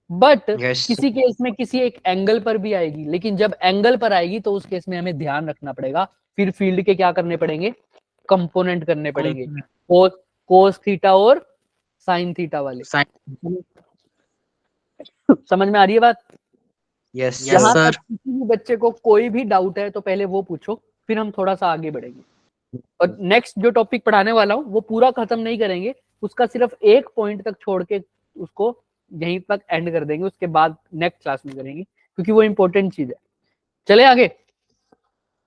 But Yes. किसी केस में किसी एक एंगल पर भी आएगी, लेकिन जब एंगल पर आएगी तो उस केस में हमें ध्यान रखना पड़ेगा, फिर फील्ड के क्या करने पड़ेंगे? कंपोनेंट करने पड़ेंगे, कोस थीटा और साइन थीटा वाले। समझ में आ रही है बात? Yes, Yes, यहाँ sir. तक किसी भी बच्चे को कोई भी डाउट है तो पहले वो पूछो, फिर हम थोड़ा सा आगे बढ़ेंगे। और नेक्स्ट जो टॉपिक पढ़ाने वाला हूँ वो पूरा खत्म नहीं करेंगे, उसका सिर्फ एक पॉइंट तक छोड़ के उसको यहीं तक एंड कर देंगे, उसके बाद नेक्स्ट क्लास में करेंगे, क्योंकि वो इंपॉर्टेंट चीज है। चले आगे।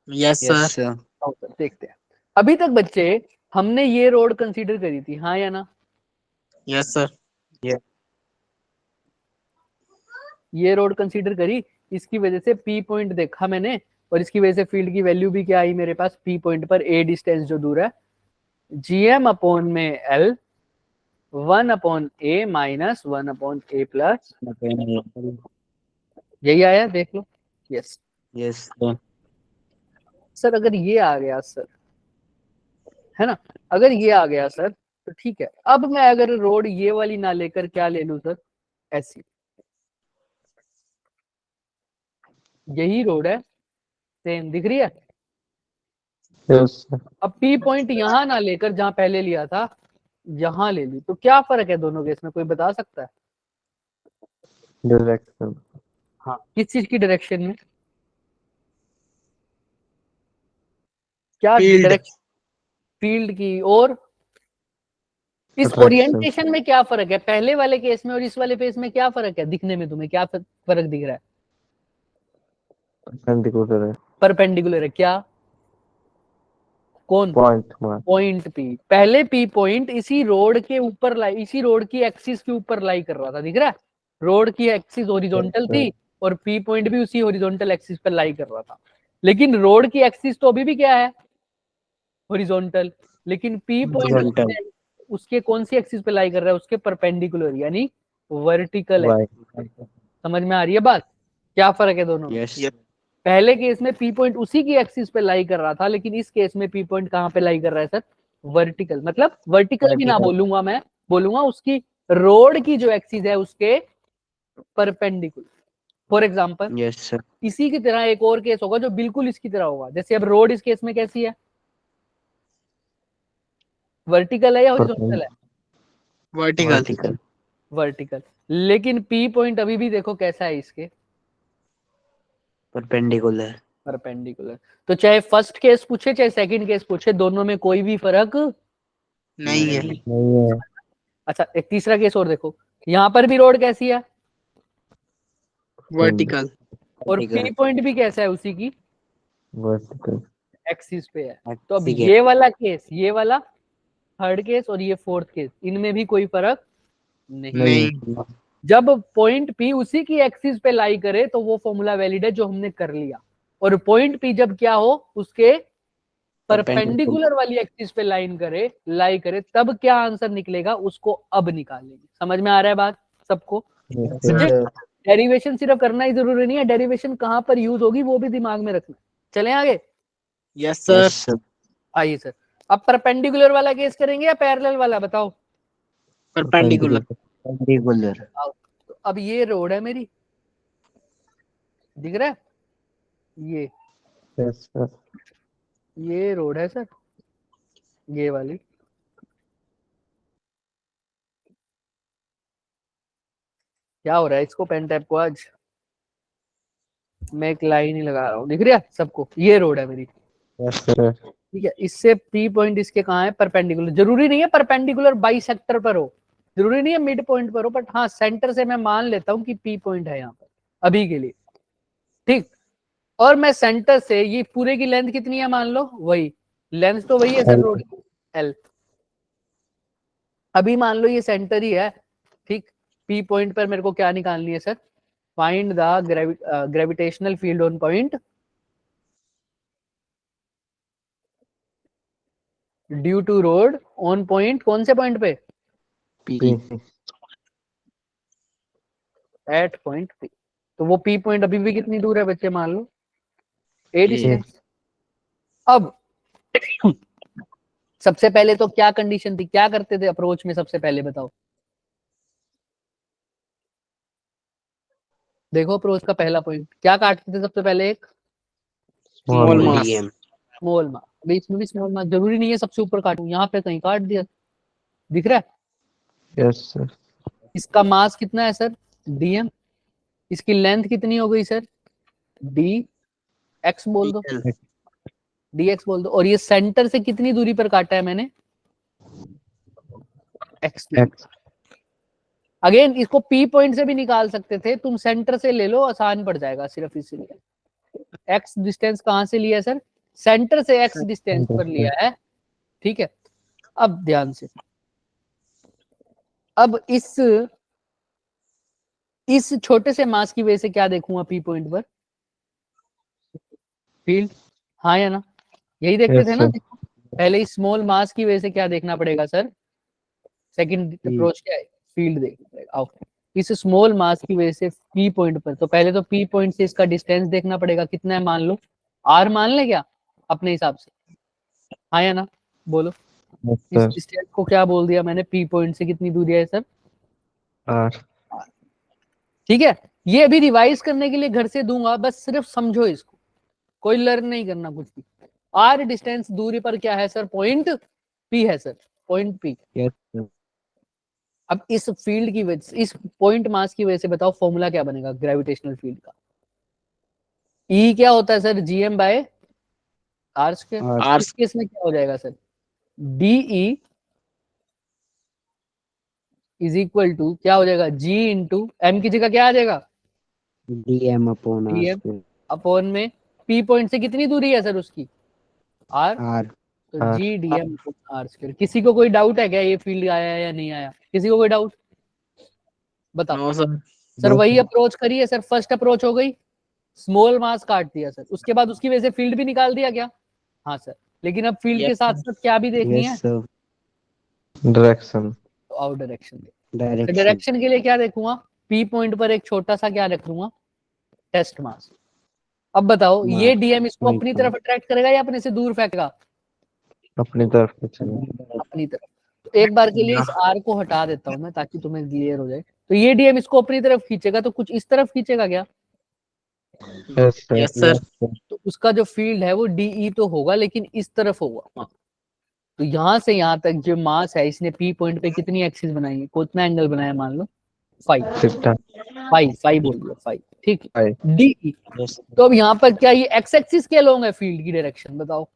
Yes, sir. Yes, sir. देखते हैं। अभी तक बच्चे हमने ये रोड कंसीडर करी थी, हाँ या ना? Yes, sir. ये रोड कंसीडर करी, इसकी वजह से पी पॉइंट देखा मैंने, और इसकी वजह से फील्ड की वैल्यू भी क्या आई मेरे पास? पी पॉइंट पर ए डिस्टेंस जो दूर है, जीएम अपॉन में L 1/a minus 1/a plus, यही आया, देख लो। Yes Yes, sir. सर, अगर ये आ गया सर, है ना, अगर ये आ गया सर तो ठीक है। अब मैं अगर रोड ये वाली ना लेकर क्या ले लूं सर? ऐसी, यही रोड है, सेम दिख रही है। यस सर अब पी पॉइंट यहाँ ना लेकर जहां पहले लिया था यहाँ ले ली, तो क्या फर्क है दोनों के? इसमें कोई बता सकता है? डायरेक्शन हाँ, किस चीज की डायरेक्शन में? क्या Field. डायरेक्शन? फील्ड की। और इस Attraction. ओरिएंटेशन में क्या फर्क है? पहले वाले केस में और इस वाले केस में क्या फर्क है? दिखने में तुम्हें क्या फर्क दिख रहा है? परपेंडिकुलर है परपेंडिकुलर है। क्या? कौन? Point mark point P. पहले पी पॉइंट इसी रोड के ऊपर लाई, इसी रोड की एक्सिस के ऊपर लाई कर रहा था, दिख रहा है? रोड की एक्सिस हॉरिजॉन्टल थी और पी पॉइंट भी उसी हॉरिजॉन्टल एक्सिस पर लाई कर रहा था। लेकिन रोड की एक्सिस तो अभी भी क्या है? हॉरिजॉन्टल। लेकिन पी पॉइंट उसके कौन सी एक्सिस पे लाई कर रहा है? उसके परपेंडिकुलर, यानी वर्टिकल। वाई समझ में आ रही है बात? क्या फर्क है दोनों? Yes. Yes. पहले केस में पी पॉइंट उसी की एक्सिस पे लाई कर रहा था, लेकिन इस केस में पी पॉइंट कहाँ पे लाई कर रहा है सर? वर्टिकल। मतलब वर्टिकल भी ना Vertical. बोलूंगा मैं, बोलूंगा उसकी रोड की जो एक्सिस है उसके perpendicular. For example Yes, sir. इसी की तरह एक और केस होगा जो बिल्कुल इसकी तरह होगा। जैसे अब रोड इस केस में कैसी है? वर्टिकल है या हॉरिजॉन्टल है? Vertical. Vertical. वर्टिकल। लेकिन पी पॉइंट अभी भी देखो कैसा है इसके? Perpendicular. परपेंडिकुलर। तो चाहे फर्स्ट केस पूछे चाहे सेकंड केस पूछे, दोनों में कोई भी फर्क नहीं है। नहीं है। अच्छा एक तीसरा केस और देखो, यहाँ पर भी रोड कैसी है Vertical. और Vertical. पी पॉइंट भी कैसा है उसी की वर्टिकल। एक्सिस पे है। तो अब Axis. ये वाला केस, ये वाला थर्ड केस और ये फोर्थ केस, इनमें भी कोई फर्क नहीं। नहीं। जब पॉइंट पी उसी की एक्सिस पे लाई करे तो वो फॉर्मूला वैलिड है जो हमने कर लिया, और पॉइंट पी जब क्या हो उसके परपेंडिकुलर वाली एक्सिस पे लाई करे तब क्या आंसर निकलेगा उसको अब निकालेंगे। समझ में आ रहा है बात सबको? डेरिवेशन सिर्फ करना ही जरूरी नहीं है, डेरिवेशन कहाँ पर यूज होगी वो भी दिमाग में रखना। चलें आगे? Yes, sir. Yes, sir. आइए सर, अब परपेंडिकुलर वाला केस करेंगे या पैरेलल वाला, बताओ? Perpendicular. Perpendicular. तो अब ये रोड है मेरी, दिख रहा है ये? Yes sir. ये रोड है सर, ये वाली। क्या हो रहा है इसको, पेन टैप को आज मैं एक लाइन ही लगा रहा हूँ, दिख रहा है सबको? ये रोड है मेरी, यस सर। ठीक है। इससे पी पॉइंट इसके कहाँ है? परपेंडिकुलर। जरूरी नहीं है परपेंडिकुलर बाइसेक्टर पर हो, जरूरी नहीं है मिड पॉइंट पर हो, बट हाँ सेंटर से मैं मान लेता हूँ कि पी पॉइंट है यहाँ पर अभी के लिए, ठीक। और मैं सेंटर से, ये पूरे की लेंथ कितनी है मान लो, वही लेंथ तो वही है सर रोड की, एल। अभी मान लो ये सेंटर ही है, ठीक। पी पॉइंट पर मेरे को क्या निकालनी है sir? Find the gravitational field on point due to rod on point. कौन से पॉइंट पे? P. At point P. तो वो पी पॉइंट अभी भी कितनी दूर है बच्चे, मान लो ए डिस्टेंस। अब सबसे पहले तो क्या कंडीशन थी, क्या करते थे अप्रोच में? सबसे पहले बताओ, देखो अप्रोच का पहला पॉइंट क्या काटते थे सबसे पहले? एक Small mass. DM. Small mass. अभी इसमें भी स्मॉल मास, जरूरी नहीं है सबसे ऊपर काटूं, यहाँ पे कहीं काट दिया, दिख रहा है? Yes sir. इसका मास कितना है सर? डीएम। इसकी लेंथ कितनी हो गई सर? डी एक्स बोल दो, DL. डी एक्स बोल दो। और ये सेंटर से कितनी दूरी पर काटा है मैंने? एक्स। एक्स। अगेन इसको पी पॉइंट से भी निकाल सकते थे, तुम सेंटर से ले लो, आसान पड़ जाएगा सिर्फ इसीलिए। एक्स डिस्टेंस कहां से लिया है सर? सेंटर से एक्स डिस्टेंस पर लिया है, ठीक है। अब ध्यान से, अब इस छोटे से मास की वजह से क्या देखूंगा पी पॉइंट पर? फील्ड, हाँ या ना? यही देखते Yes, थे ना? sir. पहले इस स्मॉल मास की वजह से क्या देखना पड़ेगा सर? सेकंड अप्रोच क्या है? फील्ड देखना पड़ेगा। आओ, इस स्मॉल मास की वजह से पी पॉइंट पर, तो पहले तो पी पॉइंट से इसका डिस्टेंस देखना पड़ेगा, कितना है मान लो? आर मान ले क्या अपने हिसाब से, हाँ या ना? बोलो। Yes, इस sir. डिस्टेंस को क्या बोल दिया मैंने? पी पॉइंट से कितनी दूरी है सर? आर। ठीक है। ये अभी रिवाइज करने के लिए घर से दूंगा, बस सिर्फ समझो इसको, कोई लर्न नहीं करना कुछ भी। आर डिस्टेंस दूरी पर क्या है सर? पॉइंट पी है sir, point P. Yes sir. अब इस फील्ड की वजह से, इस पॉइंट मास की वजह से बताओ फॉर्मूला क्या बनेगा ग्रेविटेशनल फील्ड का? ई क्या होता है sir? GM by R square. R. इस केस में क्या हो जाएगा sir? DE is equal to क्या हो जाएगा? जी इंटू एम की जगह क्या आ जाएगा? DM upon R dm square. Upon में पी पॉइंट से कितनी दूरी है सर उसकी? आर। R. तो R. G dm R square. किसी को कोई डाउट है क्या ये फील्ड आया या नहीं आया? किसी को कोई डाउट बताओ? No, sir. सर No, वही sir. अप्रोच करिए सर, फर्स्ट अप्रोच हो गई, स्मॉल मास काट दिया सर, उसके बाद उसकी वजह से फील्ड भी निकाल दिया क्या? हाँ सर। लेकिन अब फील्ड के Yes, साथ साथ क्या भी देखनी है? Yes, sir. डायरेक्शन। तो आउट डायरेक्शन। Direction. डायरेक्शन के लिए क्या देखूंगा? पी पॉइंट पर एक छोटा सा क्या रखूंगा? टेस्ट मास। अब बताओ मास, ये डीएम इसको वही अपनी तो। तरफ अट्रैक्ट करेगा या अपने से दूर फेंकेगा? अपनी तरफ खींचेगा। अपनी तरफ। तो एक बार के लिए इस आर को हटा देता हूं मैं ताकि तुम्हें क्लियर हो जाए। तो ये डीएम इसको अपनी तरफ खींचेगा तो कुछ इस तरफ खींचेगा क्या? Yes sir, yes sir. तो उसका जो फील्ड है वो डीई तो होगा लेकिन इस तरफ होगा। तो यहां से यहां तक जो मास है इसने पी पॉइंट पे कितनी एक्सिस बनाई है, कितना एंगल बनाया मान लो 5 सिस्टम 5 बोल दिया 5, ठीक है। 5। डीई तो अब यहाँ पर क्या ये एक्स एक्सिस के लोग है फील्ड की डायरेक्शन बताओ?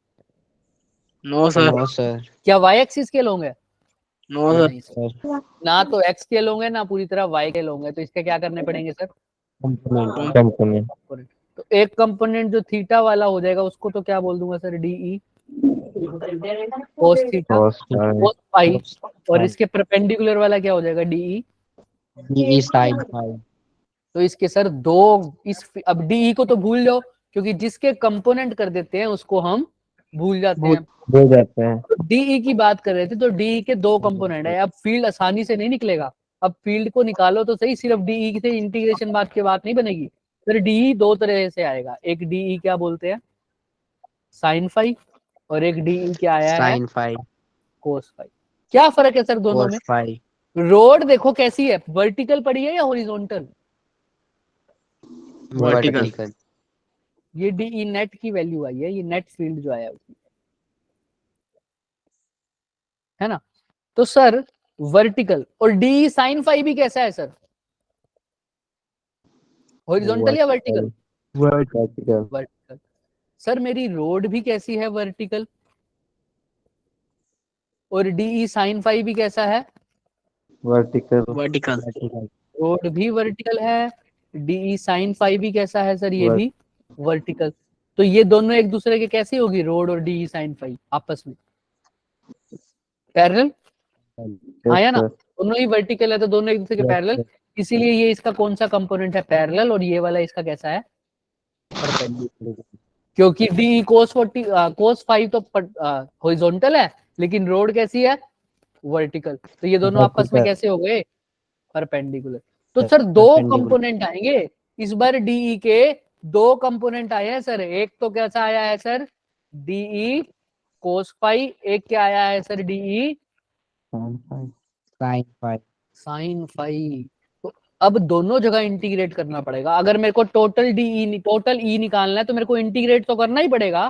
No sir. No sir. क्या वाई एक्सिस के लोग है? No sir. नहीं सर, ना तो एक्स के लोग है ना पूरी तरह वाई के लोग है। तो इसके क्या करने पड़ेंगे सर? कंपोनेंट। तो एक कंपोनेंट जो थीटा वाला हो जाएगा उसको तो क्या बोल दूंगा sir? DE cos theta cos cos pi. और इसके परपेंडिकुलर वाला क्या हो जाएगा? DE dE sine phi. तो इसके सर दो अब डीई को तो भूल जाओ क्योंकि जिसके कंपोनेंट कर देते हैं उसको हम भूल जाते हैं। हो जाते हैं। डीई की बात कर रहे थे तो डीई के दो कंपोनेंट है। अब फील्ड आसानी से नहीं निकलेगा। अब फील्ड को निकालो तो सही, सिर्फ डीई से इंटीग्रेशन बात के बात नहीं बनेगी। फिर डीई दो तरह से आएगा, एक डीई क्या बोलते हैं साइन फाई और एक डीई क्या आया है साइन फाई। Cos phi. क्या फर्क है सर दोनों में? Cos phi. रोड देखो कैसी है, वर्टिकल पड़ी है या हॉरिजॉन्टल? वर्टिकल। ये डीई नेट की वैल्यू आई है, ये नेट फील्ड जो आया उसकी है ना। तो सर वर्टिकल और डी साइन फाई भी कैसा है सर? हॉरिजॉन्टल या वर्टिकल? वर्टिकल। वर्टिकल। सर मेरी रोड भी कैसी है? वर्टिकल। और डी साइन फाई भी कैसा है? वर्टिकल। वर्टिकल। रोड भी वर्टिकल है, डी साइन फाई भी कैसा है सर? ये भी वर्टिकल। तो ये दोनों एक दूसरे के कैसी होगी रोड और डी साइन फाई आपस में पैरेलल? आया ना, दोनों ही वर्टिकल है तो दोनों एक दूसरे के पैरेलल। इसीलिए ये इसका कौन सा कंपोनेंट है? पैरेलल। और ये वाला इसका कैसा है? परपेंडिकुलर। क्योंकि डी कोस 5 तो हॉरिजॉन्टल है लेकिन रोड कैसी है? वर्टिकल। तो ये दोनों आपस में कैसे हो गए? परपेंडिकुलर। तो सर दो कंपोनेंट आएंगे इस बार डीई के। दो कंपोनेंट आए हैं सर, एक तो कैसा आया है सर? DE cos phi. एक क्या आया है sir? DE sine phi. Sine phi. तो अब दोनों जगह इंटीग्रेट करना पड़ेगा। अगर मेरे को टोटल ई निकालना है तो मेरे को इंटीग्रेट तो करना ही पड़ेगा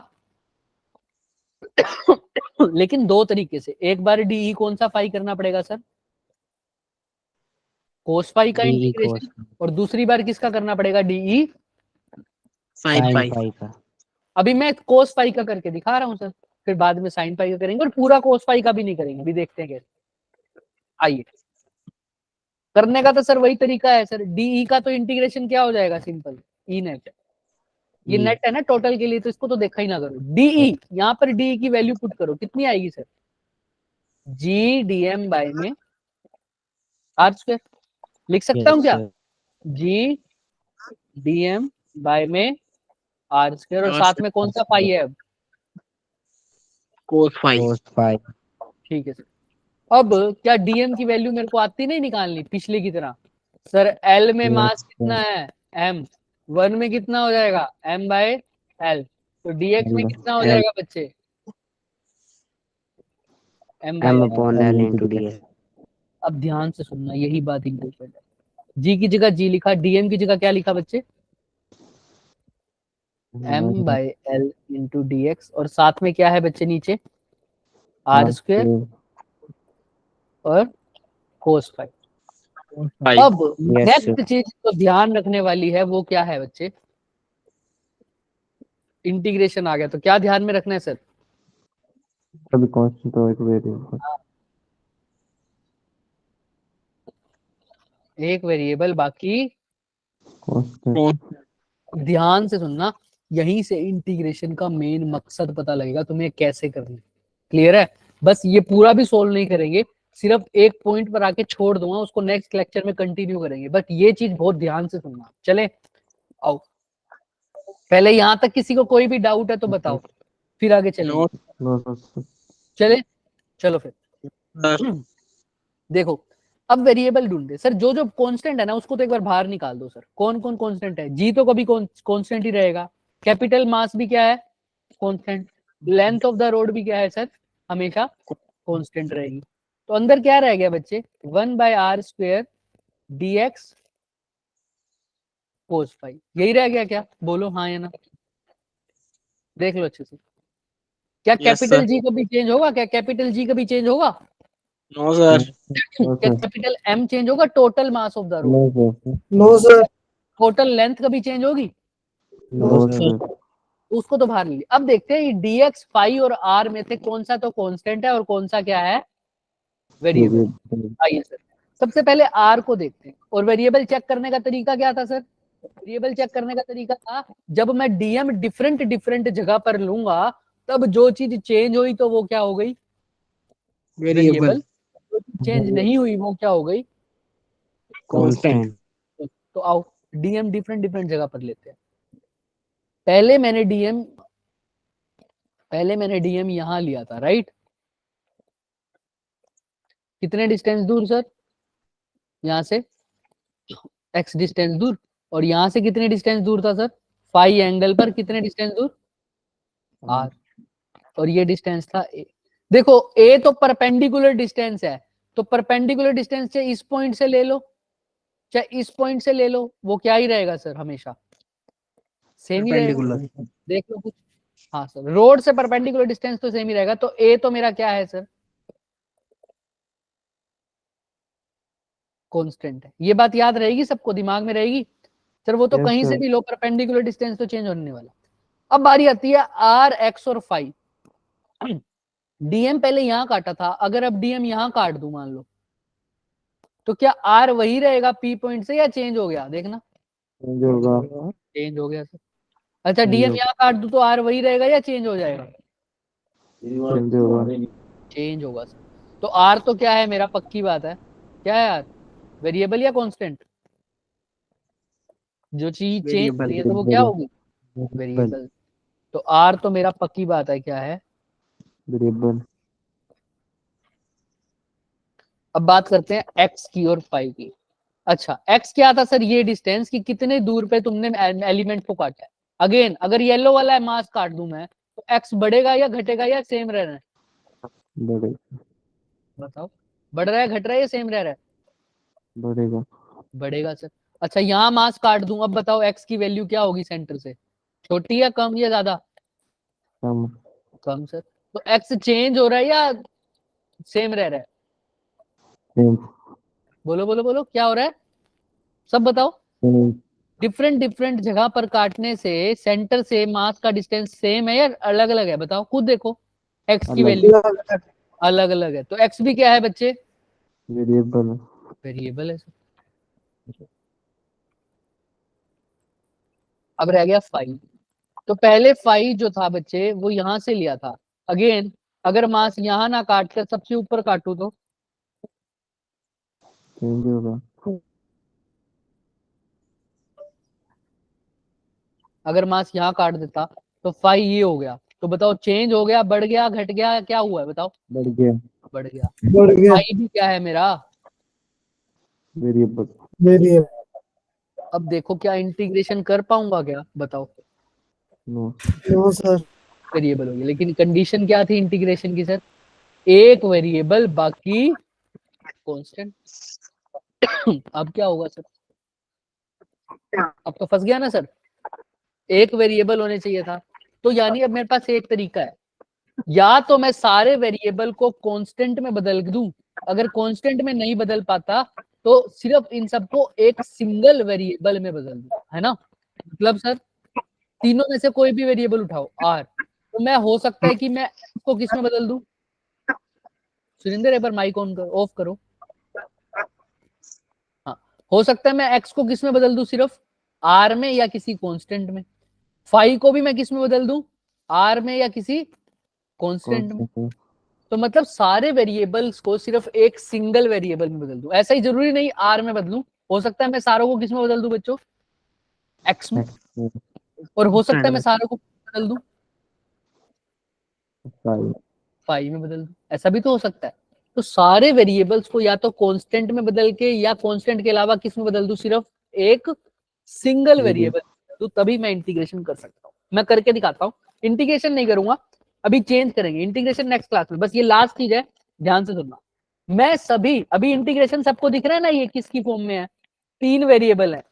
लेकिन दो तरीके से। एक बार डीई कौन सा फाई करना पड़ेगा सर? कोस फाई का इंटीग्रेशन। और दूसरी बार किसका करना पड़ेगा? डीई साइन फाई का। अभी मैं कोस फाई का करके दिखा रहा हूं सर, फिर बाद में साइन फाई का करेंगे और पूरा कोस फाई का भी नहीं करेंगे, अभी देखते हैं कैसे। आइए करने का तो सर वही तरीका है सर। डीई का तो इंटीग्रेशन क्या हो जाएगा? Simple E net. ये नेट है ना टोटल के लिए, तो इसको तो देखा ही ना करो। डीई यहाँ पर डीई की वैल्यू पुट करो, कितनी आएगी सर? जी डीएम बाय में आर स्क्वायर। लिख सकता हूँ क्या? जी डीएम बाय में आर स्क्वायर। और साथ में कौन सा फाई है? अब कोस फाई। ठीक है सर। अब क्या डीएम की वैल्यू मेरे को आती नहीं निकालनी पिछले की तरह? सर एल में मास कितना है? एम। 1 में कितना हो जाएगा? M by L. तो डीएक्स में कितना हो जाएगा बच्चे? M upon L into d. अब ध्यान से सुनना, यही बात इंपॉर्टेंट है। जी की जगह जी लिखा, डीएम की जगह क्या लिखा बच्चे? M by L into d x. और साथ में क्या है बच्चे नीचे? आर स्क्वायर और कोस फाई। अब नेक्स्ट चीज तो ध्यान रखने वाली है वो क्या है बच्चे? इंटीग्रेशन आ गया तो क्या ध्यान में रखना है सर? कभी कांस्टेंट और एक वेरिएबल। एक वेरिएबल बाकी कांस्टेंट। ध्यान से सुनना, यहीं से इंटीग्रेशन का मेन मकसद पता लगेगा तुम्हें कैसे करना है। क्लियर है? बस ये पूरा भी सोल्व नहीं करेंगे, सिर्फ एक पॉइंट पर आके छोड़ दूंगा, उसको नेक्स्ट लेक्चर में कंटिन्यू करेंगे। बट ये चीज बहुत ध्यान से सुनना। चले आओ, पहले यहां तक किसी को कोई भी डाउट है तो बताओ, फिर आगे चलेंगे। चले चलो फिर देखो, अब वेरिएबल ढूंढते सर, जो जो कांस्टेंट है ना उसको तो एक बार बाहर निकाल दो सर। कौन कौन कांस्टेंट है? जी तो कभी कांस्टेंट ही रहेगा, कैपिटल मास भी क्या है constant, length of the road भी क्या है सर हमेशा कांस्टेंट रहेगी। तो अंदर क्या रह गया बच्चे 1/r² dx cos फाई, यही रह गया क्या? बोलो हाँ या ना, देख लो अच्छे से। क्या Yes, कैपिटल sir. जी कभी चेंज होगा? क्या कैपिटल जी कभी चेंज होगा? No, sir. No, क्या sir. कैपिटल एम चेंज होगा? Total mass of the rod, No, sir. No sir. Total length कभी चेंज होगी? No, sir. उसको तो बाहर लीजिए। अब देखते हैं dx फाई और r में से कौन सा तो कांस्टेंट है और कौन सा क्या है वेरिएबल। Variable. आइए सर, सबसे पहले r को देखते हैं। और वेरिएबल चेक करने का तरीका क्या था सर? वेरिएबल चेक करने का तरीका था जब मैं dm डिफरेंट डिफरेंट जगह पर लूंगा तब जो चीज चेंज हुई तो वो क्या हो गई Variable. जो चीज चेंज नहीं हुई वो क्या हो गई Constant. तो आओ dm डिफरेंट डिफरेंट जगह पर लेते हैं। पहले मैंने dm यहां लिया था, राइट? कितने डिस्टेंस दूर सर? यहां से x डिस्टेंस दूर, और यहां से कितने डिस्टेंस दूर था सर? फाई एंगल पर कितने डिस्टेंस दूर r, और ये डिस्टेंस था a। देखो a तो परपेंडिकुलर डिस्टेंस है, तो परपेंडिकुलर डिस्टेंस चाहे इस पॉइंट से ले लो चाहे इस पॉइंट से ले लो, वो क्या ही रहेगा सर हमेशा सेम ही रहेगा। Perpendicular. देख लो कुछ, हाँ सर रोड से परपेंडिकुलर डिस्टेंस तो सेम ही रहेगा। तो a तो मेरा क्या है सर कांस्टेंट है। ये बात याद रहेगी सबको, दिमाग में रहेगी सर। वो तो Yes, कहीं से sir. भी लो परपेंडिकुलर डिस्टेंस तो चेंज होने वाला। अब बारी आती है r x और फाई। dm पहले यहां काटा था, अगर अब dm यहां काट दूं मान लो तो क्या r वही रहेगा p पॉइंट से या चेंज हो गया? देखना Change होगा. चेंज हो गया सर। अच्छा Change dm होगा. यहां काट दूं तो r वही रहेगा या चेंज हो जाएगा? Change होगा. चेंज होगा सर। तो r तो क्या है मेरा, पक्की बात है, क्या है r वेरिएबल या कांस्टेंट? जो चीज चेंज हो Variable. रही है तो वो क्या होगी Variable. वेरिएबल। तो r तो मेरा पक्की बात है क्या है। Variable. अब बात करते हैं x की और फाई की। अच्छा x क्या था सर? ये डिस्टेंस कि कितने दूर पे तुमने एलिमेंट को काटा है। अगेन अगर येलो वाला है मास काट दूं मैं तो x बढ़ेगा या घटेगा या सेम रह रहा है? बढ़ेगा. बताओ, बढ़ रहा है घट रहा है या सेम रह रहा है? बढ़ेगा. बढ़ेगा सर। अच्छा यहाँ मास काट दूं, अब बताओ x की वैल्यू क्या होगी सेंटर से, छोटी या कम या ज्यादा? कम. कम सर। तो x चेंज हो रहा है या सेम रह रहा है? Change. बोलो बोलो बोलो क्या हो रहा है, सब बताओ। Change. डिफरेंट डिफरेंट जगह पर काटने से सेंटर से मास का डिस्टेंस सेम है या अलग अलग है? बताओ खुद देखो, x की अलग. वैल्यू अलग अलग है। तो x भी क्या है बच्चे Variable. वेरिएबल है सर। अब रह गया फाई। तो पहले फाई जो था बच्चे वो यहां से लिया था। अगेन अगर मास यहां ना काट कर सबसे ऊपर काटू तो Change होगा. अगर मास यहाँ काट देता तो फाई ये हो गया। तो बताओ चेंज हो गया, बढ़ गया, घट गया, क्या हुआ है बताओ? बढ़ गया. बढ़ गया। बढ़ गया। फाई भी क्या है मेरा Variable. वेरिएबल। अब देखो क्या इंटीग्रेशन कर पाऊंगा क्या बताओ? No. No sir. वेरिएबल हो गया, लेकिन कंडीशन क्या थी इंटीग्रेशन की सर? एक वेरिएबल बाकी कांस्टेंट। अब क्या होगा सर? अब तो फंस गया ना सर, एक वेरिएबल होने चाहिए था। तो यानी अब मेरे पास एक तरीका है, या तो मैं सारे वेरिएबल को कांस्टेंट में बदल दूं, अगर कांस्टेंट में नहीं बदल पाता तो सिर्फ इन सबको एक सिंगल वेरिएबल में बदल दूं, है ना? मतलब सर तीनों में से कोई भी वेरिएबल उठाओ r, तो मैं हो सकता है कि मैं इसको किस में बदल दूं? सुरेंद्र एक बार माइक ऑन करो, ऑफ करो। हाँ, हो सकता है मैं x को किस में बदल दूं? सिर्फ r में या किसी कांस्टेंट में। फाई को भी मैं किस में बदल दूं? r में या किसी कांस्टेंट में। Constant. तो मतलब सारे वेरिएबल्स को सिर्फ एक सिंगल वेरिएबल में बदल दूं। ऐसा ही जरूरी नहीं r में बदलूं, हो सकता है मैं सारों को किस में बदल दूं बच्चों? x में। और हो सकता है मैं सारों को बदल दूं Five. फाई में बदल दूं, ऐसा भी तो हो सकता है। तो सारे वेरिएबल्स को या तो कांस्टेंट में बदल के या कांस्टेंट के अलावा किस में बदल दूं, सिर्फ एक सिंगल वेरिएबल, तो तभी मैं इंटीग्रेशन कर सकता हूँ। मैं करके दिखाता हूँ, इंटीग्रेशन नहीं करूंगा अभी, चेंज करेंगे इंटीग्रेशन नेक्स्ट क्लास में। बस ये लास्ट चीज है, ध्यान से सुनना। मैं सभी अभी इंटीग्रेशन सबको दिख रहा है ना, ये किसकी फॉर्म में है, 3 वेरिएबल है।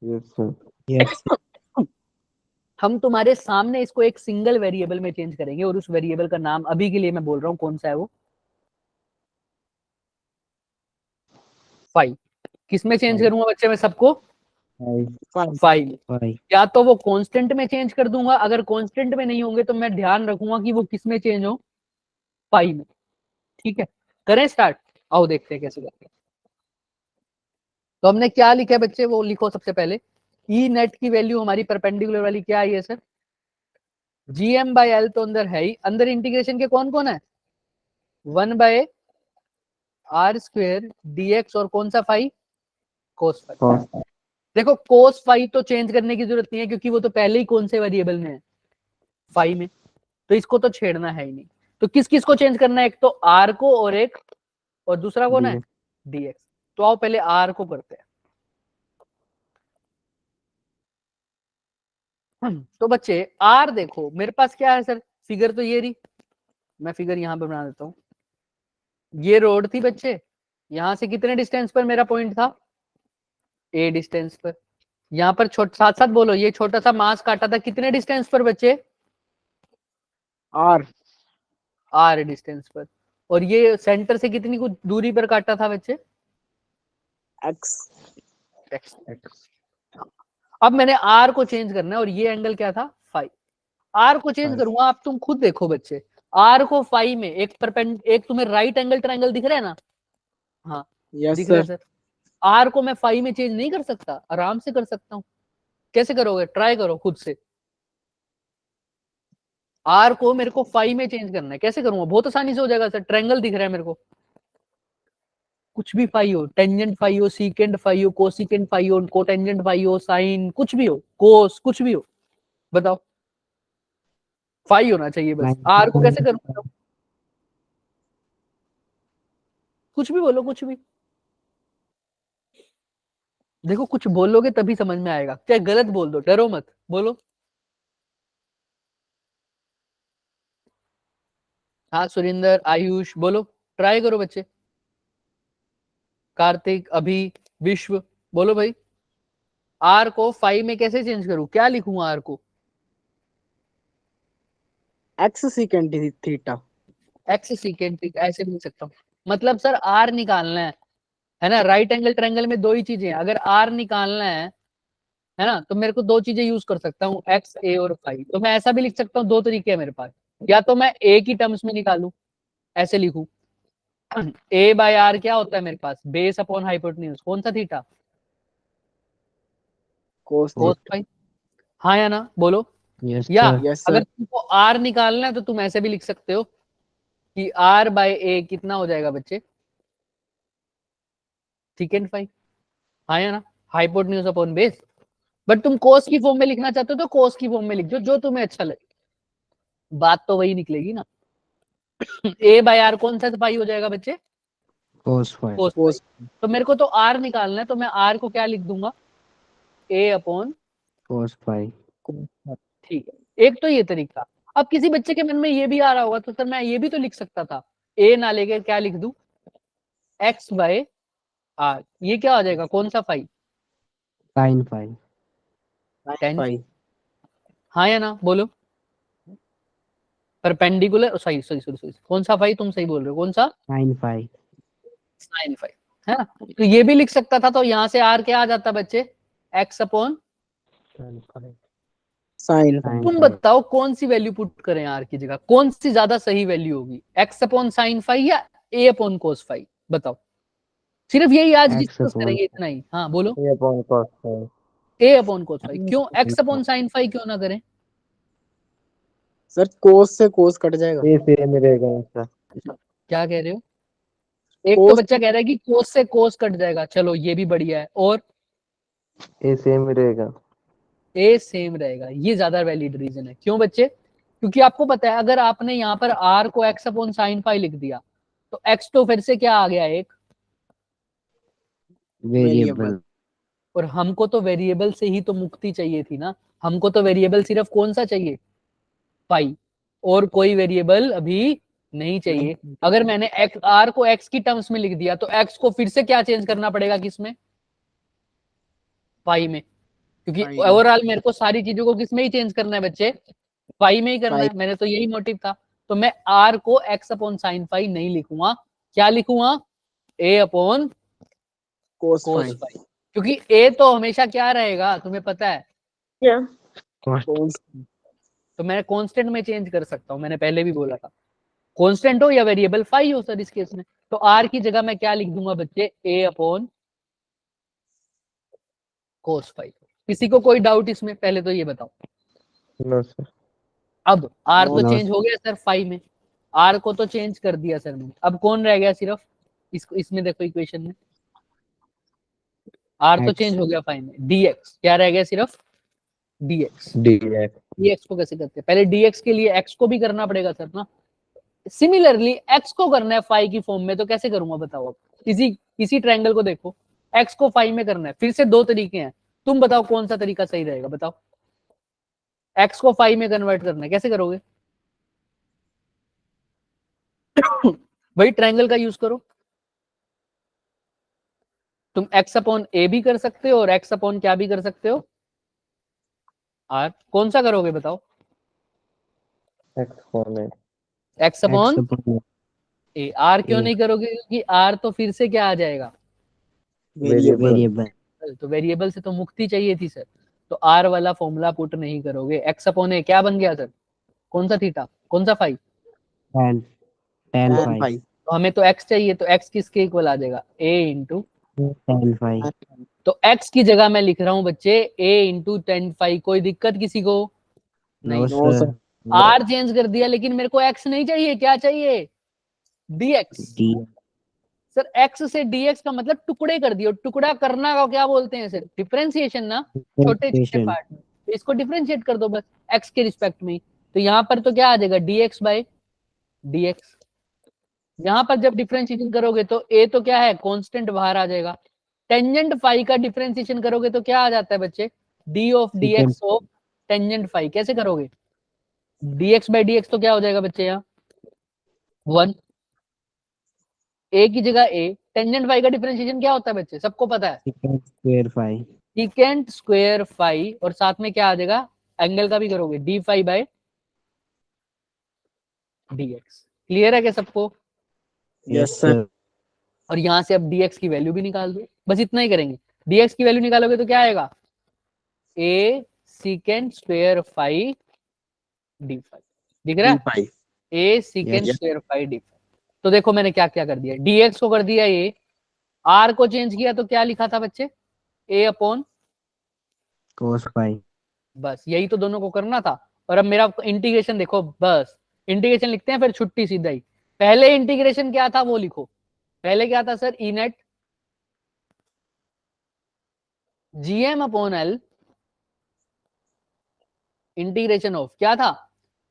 Yes, sir. Yes. हम तुम्हारे सामने इसको एक सिंगल वेरिएबल में चेंज करेंगे और उस वेरिएबल का नाम अभी के लिए मैं बोल रहा हूँ कौन सा है वो, 5। किसमें चेंज करूंगा बच्चे मैं सबको, 5। Five. या तो वो कांस्टेंट में चेंज कर दूंगा, अगर कांस्टेंट में नहीं होंगे तो मैं ध्यान रखूंगा कि वो किस में चेंज हो, 5 में। ठीक है, करें स्टार्ट, आओ देखते हैं कैसे करते हैं। तो हमने क्या लिखा है बच्चे, वो लिखो सबसे पहले। ई नेट की वैल्यू हमारी परपेंडिकुलर वाली क्या आई है सर, GM/L तो अंदर है ही, अंदर इंटीग्रेशन के कौन कौन है, 1/r² dx और कौन सा फाई, cos फाई। Cos. देखो cos फाई तो चेंज करने की जरूरत नहीं है क्योंकि वो तो पहले ही कौन से वेरिएबल में है, फाई में, तो इसको तो छेड़ना है ही नहीं। तो किस किस को चेंज करना है, एक तो r को और दूसरा कौन है, dx। तो आओ पहले r को करते हैं। तो बच्चे r देखो मेरे पास क्या है सर, फिगर तो ये रही, मैं फिगर यहां पर बना देता हूं। ये रोड थी बच्चे, यहां से कितने डिस्टेंस पर मेरा पॉइंट था, a डिस्टेंस पर। यहाँ पर साथ साथ बोलो, ये छोटा सा मास काटा था कितने डिस्टेंस पर बच्चे, r डिस्टेंस पर। और ये सेंटर से कितनी कुछ दूरी पर काटा था बच्चे, X. अब मैंने r को चेंज करना है और ये एंगल क्या था, फाई। r को चेंज करूंगा, आप तुम खुद देखो बच्चे, r को फाई में एक तुम्हें राइट एंगल ट्रायंगल दिख रहा है ना, हाँ Yes, दिख रहा है sir. सर। r को मैं फाई में चेंज नहीं कर सकता, आराम से कर सकता हूँ। कैसे करोगे, ट्राई करो खुद से। r को मेरे को फाई में चेंज करना है, कैसे करूंगा, बहुत आसानी से हो जाएगा सर। ट्रायंगल दिख रहा है मेरे को, कुछ भी फाई हो, टेंजेंट फाई हो, सीकेंट फाई हो, कोसिकेंट फाई हो, कोटेंजेंट फाई हो, साइन कुछ भी हो, कोस कुछ भी हो, बताओ फाई होना चाहिए बस। r को कैसे करूंगा, कुछ भी बोलो, कुछ भी देखो, कुछ बोलोगे तभी समझ में आएगा, चाहे गलत बोल दो, डरो मत, बोलो। हाँ सुरेंद्र, आयुष बोलो, ट्राई करो बच्चे। कार्तिक, अभी, विश्व बोलो भाई। r को फाई में कैसे चेंज करूं, क्या लिखूं r को, X secant theta. x secant, ऐसे भी लिख सकता हूँ। मतलब सर r निकालना है ना, राइट एंगल ट्रायंगल में दो ही चीजें हैं, अगर r निकालना है ना, तो मेरे को दो चीजें यूज कर सकता हूँ, x, a और फाई। तो मैं ऐसा भी लिख सकता हूँ, दो तरीके हैं मेरे पास, या तो मैं a की टर्म्स में निकालू, ऐसे लिखूं, a/r क्या होता है मेरे पास, बेस अपॉन हाइपोटेन्यूज, कौन सा थीटा, Cos. Cos phi. हाँ या ना बोलो। Yes, या sir. Yes, अगर sir. तुमको r निकालना है तो तुम ऐसे भी लिख सकते हो कि r/a कितना हो जाएगा बच्चे, सेकेंड फाई। हाँ या ना, हाइपोटेन्यूज अपॉन बेस। बट तुम कोस की फॉर्म में लिखना चाहते हो तो कोस की फॉर्म में लिख दो, जो तुम्हें अच्छा लगे, बात तो वही निकलेगी ना। a/r कौन सा पाई हो जाएगा बच्चे, Cos five. कोस Cos. पाई। तो मेरे को तो r निकालना है, तो मैं r को क्या लिख दूंगा, a अपॉन, Cos five. ठीक है, एक तो ये तरीका। अब किसी बच्चे के मन में ये भी आ रहा होगा, तो सर मैं ये भी तो लिख सकता था, a ना लेके क्या लिख दूं, x/r, ये क्या हो जाएगा, कौन सा phi, Sin five. Tan Phi. हाँ या ना बोलो। परपेंडिकुलर, सही सही सही सही, कौन सा फाई, तुम सही बोल रहे हो, कौन सा, Sin five. साइन फाई, है ना। तो ये भी लिख सकता था, तो यहाँ से r क्या आ जाता बच्चे, x upon, Sin five. Sin. Sin तुम five. बताओ कौन सी वैल्यू पुट करें r की जगह, कौन सी ज्यादा सही वैल्यू होगी, x अपॉन साइन फाई या a अपॉन कोस फाई, बताओ। सिर्फ यही आज X डिस्कस upon करेंगे, इतना ही। हाँ बोलो, A upon cos phi. a upon cos phi, क्यों x अपॉन साइन फाई क्यों ना करें, Sir, cos से cos कट जाएगा. A same ही रहेगा इसका. क्या कह रहे हो, एक तो Cos. बच्चा कह रहा है कि कोस से कोस कट जाएगा, चलो ये भी बढ़िया है, और A same ही रहेगा. ए सेम रहेगा, ये ज्यादा वैलिड रीजन है। क्यों बच्चे, क्योंकि आपको पता है अगर आपने यहाँ पर r को x अपॉन साइन फाई लिख दिया तो x तो फिर से क्या आ गया एक, वेरिएबल। और हमको तो वेरिएबल से ही तो मुक्ति चाहिए थी ना, हमको तो वेरिएबल सिर्फ कौन सा चाहिए, फाई, और कोई वेरिएबल अभी नहीं चाहिए। अगर मैंने एक्स आर को एक्स की टर्म्स में लिख दिया तो एक्स को फिर से क्या चेंज करना पड़ेगा, किसमें, फाई में, क्योंकि फाई में। ओवरऑल मेरे को सारी चीजों को किसमें ही चेंज करना है बच्चे, फाई में ही करना फाई। है, मैंने तो यही मोटिव था। तो मैं आर को एक्स अपॉन साइन फाई नहीं लिखूंगा, क्या लिखूंगा, a upon cos cos phi. Phi, क्योंकि ए तो हमेशा क्या रहेगा तुम्हें पता है, कोस तो मैं कांस्टेंट में चेंज कर सकता हूं, मैंने पहले भी बोला था, कांस्टेंट हो या वेरिएबल फाई हो सर इस केस में। तो आर की जगह मैं क्या लिख दूंगा बच्चे, ए अपॉन कोस फाई। किसी को कोई डाउट इसमें, पहले तो ये बताओ। No sir. अब आर तो No, चेंज हो गया सर फाई में, आर को तो चेंज कर दिया सर मैंने, अब कौन रह गया सिर्फ, इसमें देखो इक्वेशन में आर तो X. चेंज हो गया फाई में, dx क्या रह गया सिर्फ, dx। dx को कैसे करते हैं, पहले dx के लिए x को भी करना पड़ेगा सर ना, सिमिलरली x को करना है फाई की फॉर्म में, तो कैसे करूंगा बताओ। अब इसी ट्रायंगल को देखो, x को फाई में करना है, फिर से दो तरीके हैं, तुम बताओ कौन सा तरीका सही रहेगा, बताओ। x को फाई में कन्वर्ट करना है, कैसे करोगे, वही ट्रायंगल का यूज करो, तुम x अपॉन ए भी कर सकते हो और x अपॉन क्या भी कर सकते हो, r, कौन सा करोगे बताओ, x अपॉन ए, r क्यों A. नहीं करोगे, क्योंकि r तो फिर से क्या आ जाएगा, वेरिएबल। तो वेरिएबल से तो मुक्ति चाहिए थी सर, तो r वाला फॉर्मूला पुट नहीं करोगे, x अपॉन ए क्या बन गया सर, कौन सा थीटा, कौन सा phi, tan tan phi. Phi. तो हमें तो x चाहिए, तो x किसके इक्वल आ जाएगा, a इंटू, tan फाई। तो x की जगह मैं लिख रहा हूं बच्चे a इंटू टेन फाई, कोई दिक्कत किसी को नहीं, No, no sir. Sir. r change कर दिया, लेकिन मेरे को x नहीं चाहिए, क्या चाहिए, dx। D. सर x से dx का मतलब टुकड़े कर दियो, टुकड़ा करना का क्या बोलते हैं सर, डिफरेंशिएशन ना, छोटे छोटे Differentiation. पार्ट में, तो इसको डिफरेंशिएट कर दो बस x के रिस्पेक्ट में, तो यहाँ पर तो क्या आ जाएगा, dx बाय dx। यहाँ पर जब डिफरेंशिएशन करोगे तो a तो क्या है, कांस्टेंट बाहर आ जाएगा, टेंजेंट फाई का डिफरेंशिएशन करोगे तो क्या आ जाता है बच्चे, d of dx of tangent phi, कैसे करोगे, dx बाय dx तो क्या हो जाएगा बच्चे, यहाँ 1, a की जगह a, टेंजेंट फाई का डिफरेंशिएशन क्या होता है बच्चे, सबको पता है, secant square phi. secant square phi, और साथ में क्या आ जाएगा, एंगल का भी करोगे, d phi by dx। Clear है क्या सबको, यस सर। और यहां से अब dx की वैल्यू भी निकाल दो, बस इतना ही करेंगे, dx की वैल्यू निकालोगे तो क्या आएगा, a secant square phi d phi, दिख रहा है, phi. a secant Yes. Square phi d phi. तो देखो मैंने क्या क्या कर दिया, dx को कर दिया a, r को चेंज किया तो क्या लिखा था बच्चे, a अपॉन, cos फाई। बस यही तो दोनों को करना था। और अब मेरा इंटीग्रेशन देखो, बस इंटीग्रेशन लिखते हैं फिर छुट्टी सीधा ही, पहले इंटीग्रेशन क्या था वो लिखो, पहले क्या था sir, E net gm upon L integration of क्या था,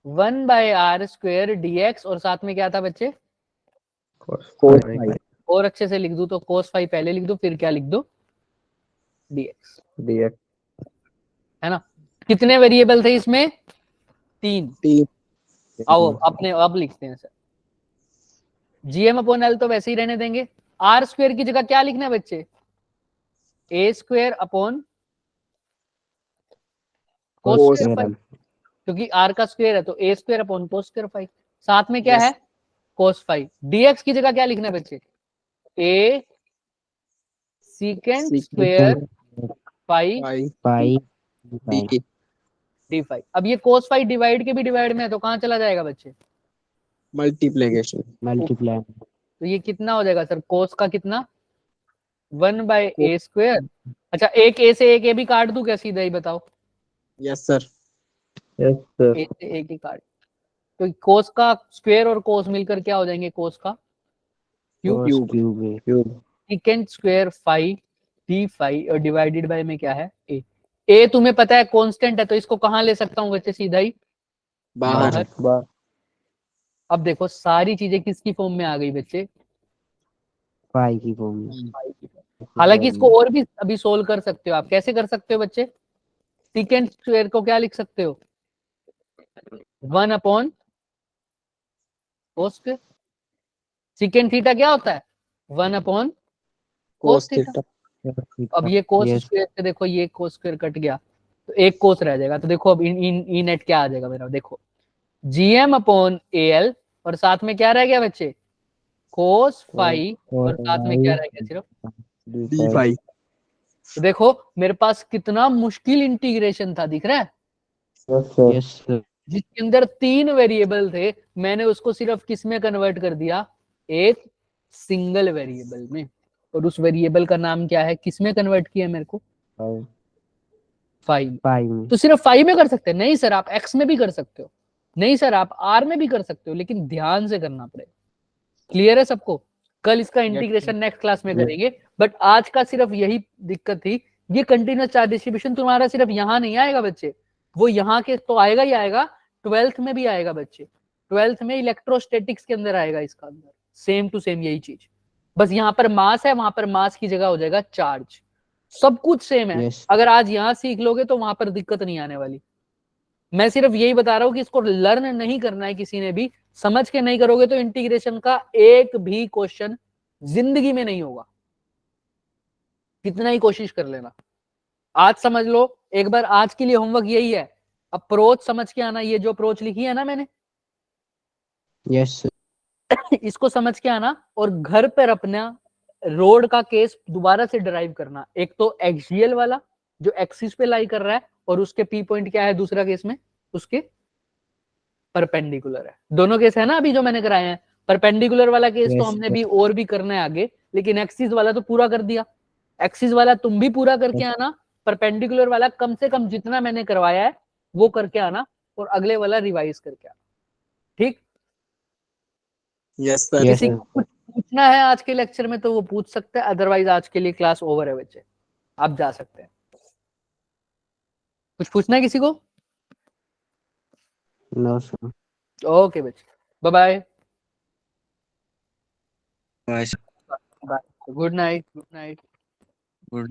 1 बाय आर स्क्वायर dx, और साथ में क्या था बच्चे, कोस फाई। और अच्छे से लिख दूं तो cos फाई पहले लिख दो, फिर क्या लिख दो, dx, है ना। कितने वेरिएबल थे इसमें, 3। आओ अपने अब लिखते हैं सर, gm अपॉन एल तो वैसे ही रहने देंगे, आर स्क्वायर की जगह क्या लिखना है बच्चे, a square upon cos Cos square phi, क्योंकि r का स्क्वायर है तो a square upon cos square phi, साथ में क्या Yes. है, कोस फाई, dx की जगह क्या लिखना है बच्चे, a secant square phi phi d phi. अब ये कोस फाई डिवाइड के भी डिवाइड में है, तो कहाँ चला जाएगा बच्चे, मल्टीप्लिकेशन। मल्टीप्लाई। तो ये कितना हो जाएगा सर, कोस का कितना, 1 बाय ए स्क्वायर, अच्छा एक ए से एक ए भी काट दूं क्या सीधा ही बताओ, yes sir. Yes sir. A से एक ही काट, तो कोस का स्क्वायर और कोस मिलकर क्या हो जाएंगे, कोस का cube, cube. secant square phi d phi, और डिवाइडेड बाय में क्या है, a तुम्हें पता है कांस्टेंट है, तो इसको कहाँ ले सकता हूँ बच्चे, सीधा ही बाहर। अब देखो सारी चीजें किसकी फॉर्म में आ गई बच्चे, पाई की फॉर्म में। हालांकि इसको और भी अभी सोल्व कर सकते हो आप। कैसे कर सकते हो बच्चे, सीकेंट स्क्वायर को क्या लिख सकते हो, 1 upon cos square. Secant theta क्या होता है, 1 upon cos cos theta. theta। अब ये कोस Yes. स्क्वायर से देखो ये कोस स्क्वायर कट गया तो एक कोस रह जाएगा। तो देखो अब इन नेट क्या आ जाएगा मेरा, देखो जीएम अपॉन एल और साथ में क्या रह गया बच्चे, कोस फाई और साथ में क्या रह गया सिर्फ डी फाई। तो देखो मेरे पास कितना मुश्किल इंटीग्रेशन था, दिख रहा है, यस सर। जिसके अंदर 3 वेरिएबल थे, मैंने उसको सिर्फ किस में कन्वर्ट कर दिया, एक सिंगल वेरिएबल में। और उस वेरिएबल का नाम क्या है, किस में कन्वर्ट किया मेरे को, फाइव। पाई में। तो सिर्फ फाइव में कर सकते हैं, नहीं सर आप एक्स में भी कर सकते हो, नहीं सर आप आर में भी कर सकते हो, लेकिन ध्यान से करना पड़ेगा। क्लियर है सबको, कल इसका इंटीग्रेशन नेक्स्ट क्लास में करेंगे, बट आज का सिर्फ यही दिक्कत थी, ये कंटिन्यूअस चार्ज डिस्ट्रीब्यूशन तुम्हारा सिर्फ यहाँ नहीं आएगा बच्चे, वो यहाँ के तो आएगा ही आएगा, 12th में भी आएगा बच्चे, 12th में इलेक्ट्रोस्टैटिक्स के अंदर आएगा इसका अंदर, सेम टू सेम यही चीज, बस यहाँ पर मास है, वहां पर मास की जगह हो जाएगा चार्ज, सब कुछ सेम है। Yes. अगर आज यहाँ सीख लोगे तो वहां पर दिक्कत नहीं आने वाली। मैं सिर्फ यही बता रहा हूँ कि इसको लर्न नहीं करना है किसी ने भी, समझ के नहीं करोगे तो इंटीग्रेशन का एक भी क्वेश्चन जिंदगी में नहीं होगा, कितना ही कोशिश कर लेना। आज समझ लो एक बार, आज के लिए होमवर्क यही है, अप्रोच समझ के आना, ये जो अप्रोच लिखी है ना मैंने, यस सर। इसको समझ के आना और घर पर अपना रोड का केस दोबारा से डिराइव करना। एक तो एक्सियल वाला जो एक्सिस पे लाई कर रहा है, और उसके पी पॉइंट क्या है दूसरा केस में, उसके परपेंडिकुलर है। दोनों केस है ना अभी जो मैंने कराए हैं, परपेंडिकुलर वाला केस तो Yes, हमने भी और भी करना है आगे, लेकिन एक्सिस वाला तो पूरा कर दिया। एक्सिस वाला तुम भी पूरा करके आना, परपेंडिकुलर वाला कम से कम जितना मैंने करवाया है वो करके आना, और अगले वाला रिवाइज करके आना, ठीक। Yes sir. Yes, किसी sir. को कुछ पूछना है आज के लेक्चर में तो वो पूछ सकता है, अदरवाइज आज के लिए क्लास ओवर है बच्चे, आप जा सकते हैं। कुछ पूछना है किसी को? No sir. ओके बच्चे, bye bye, bye. Good night, good night. Good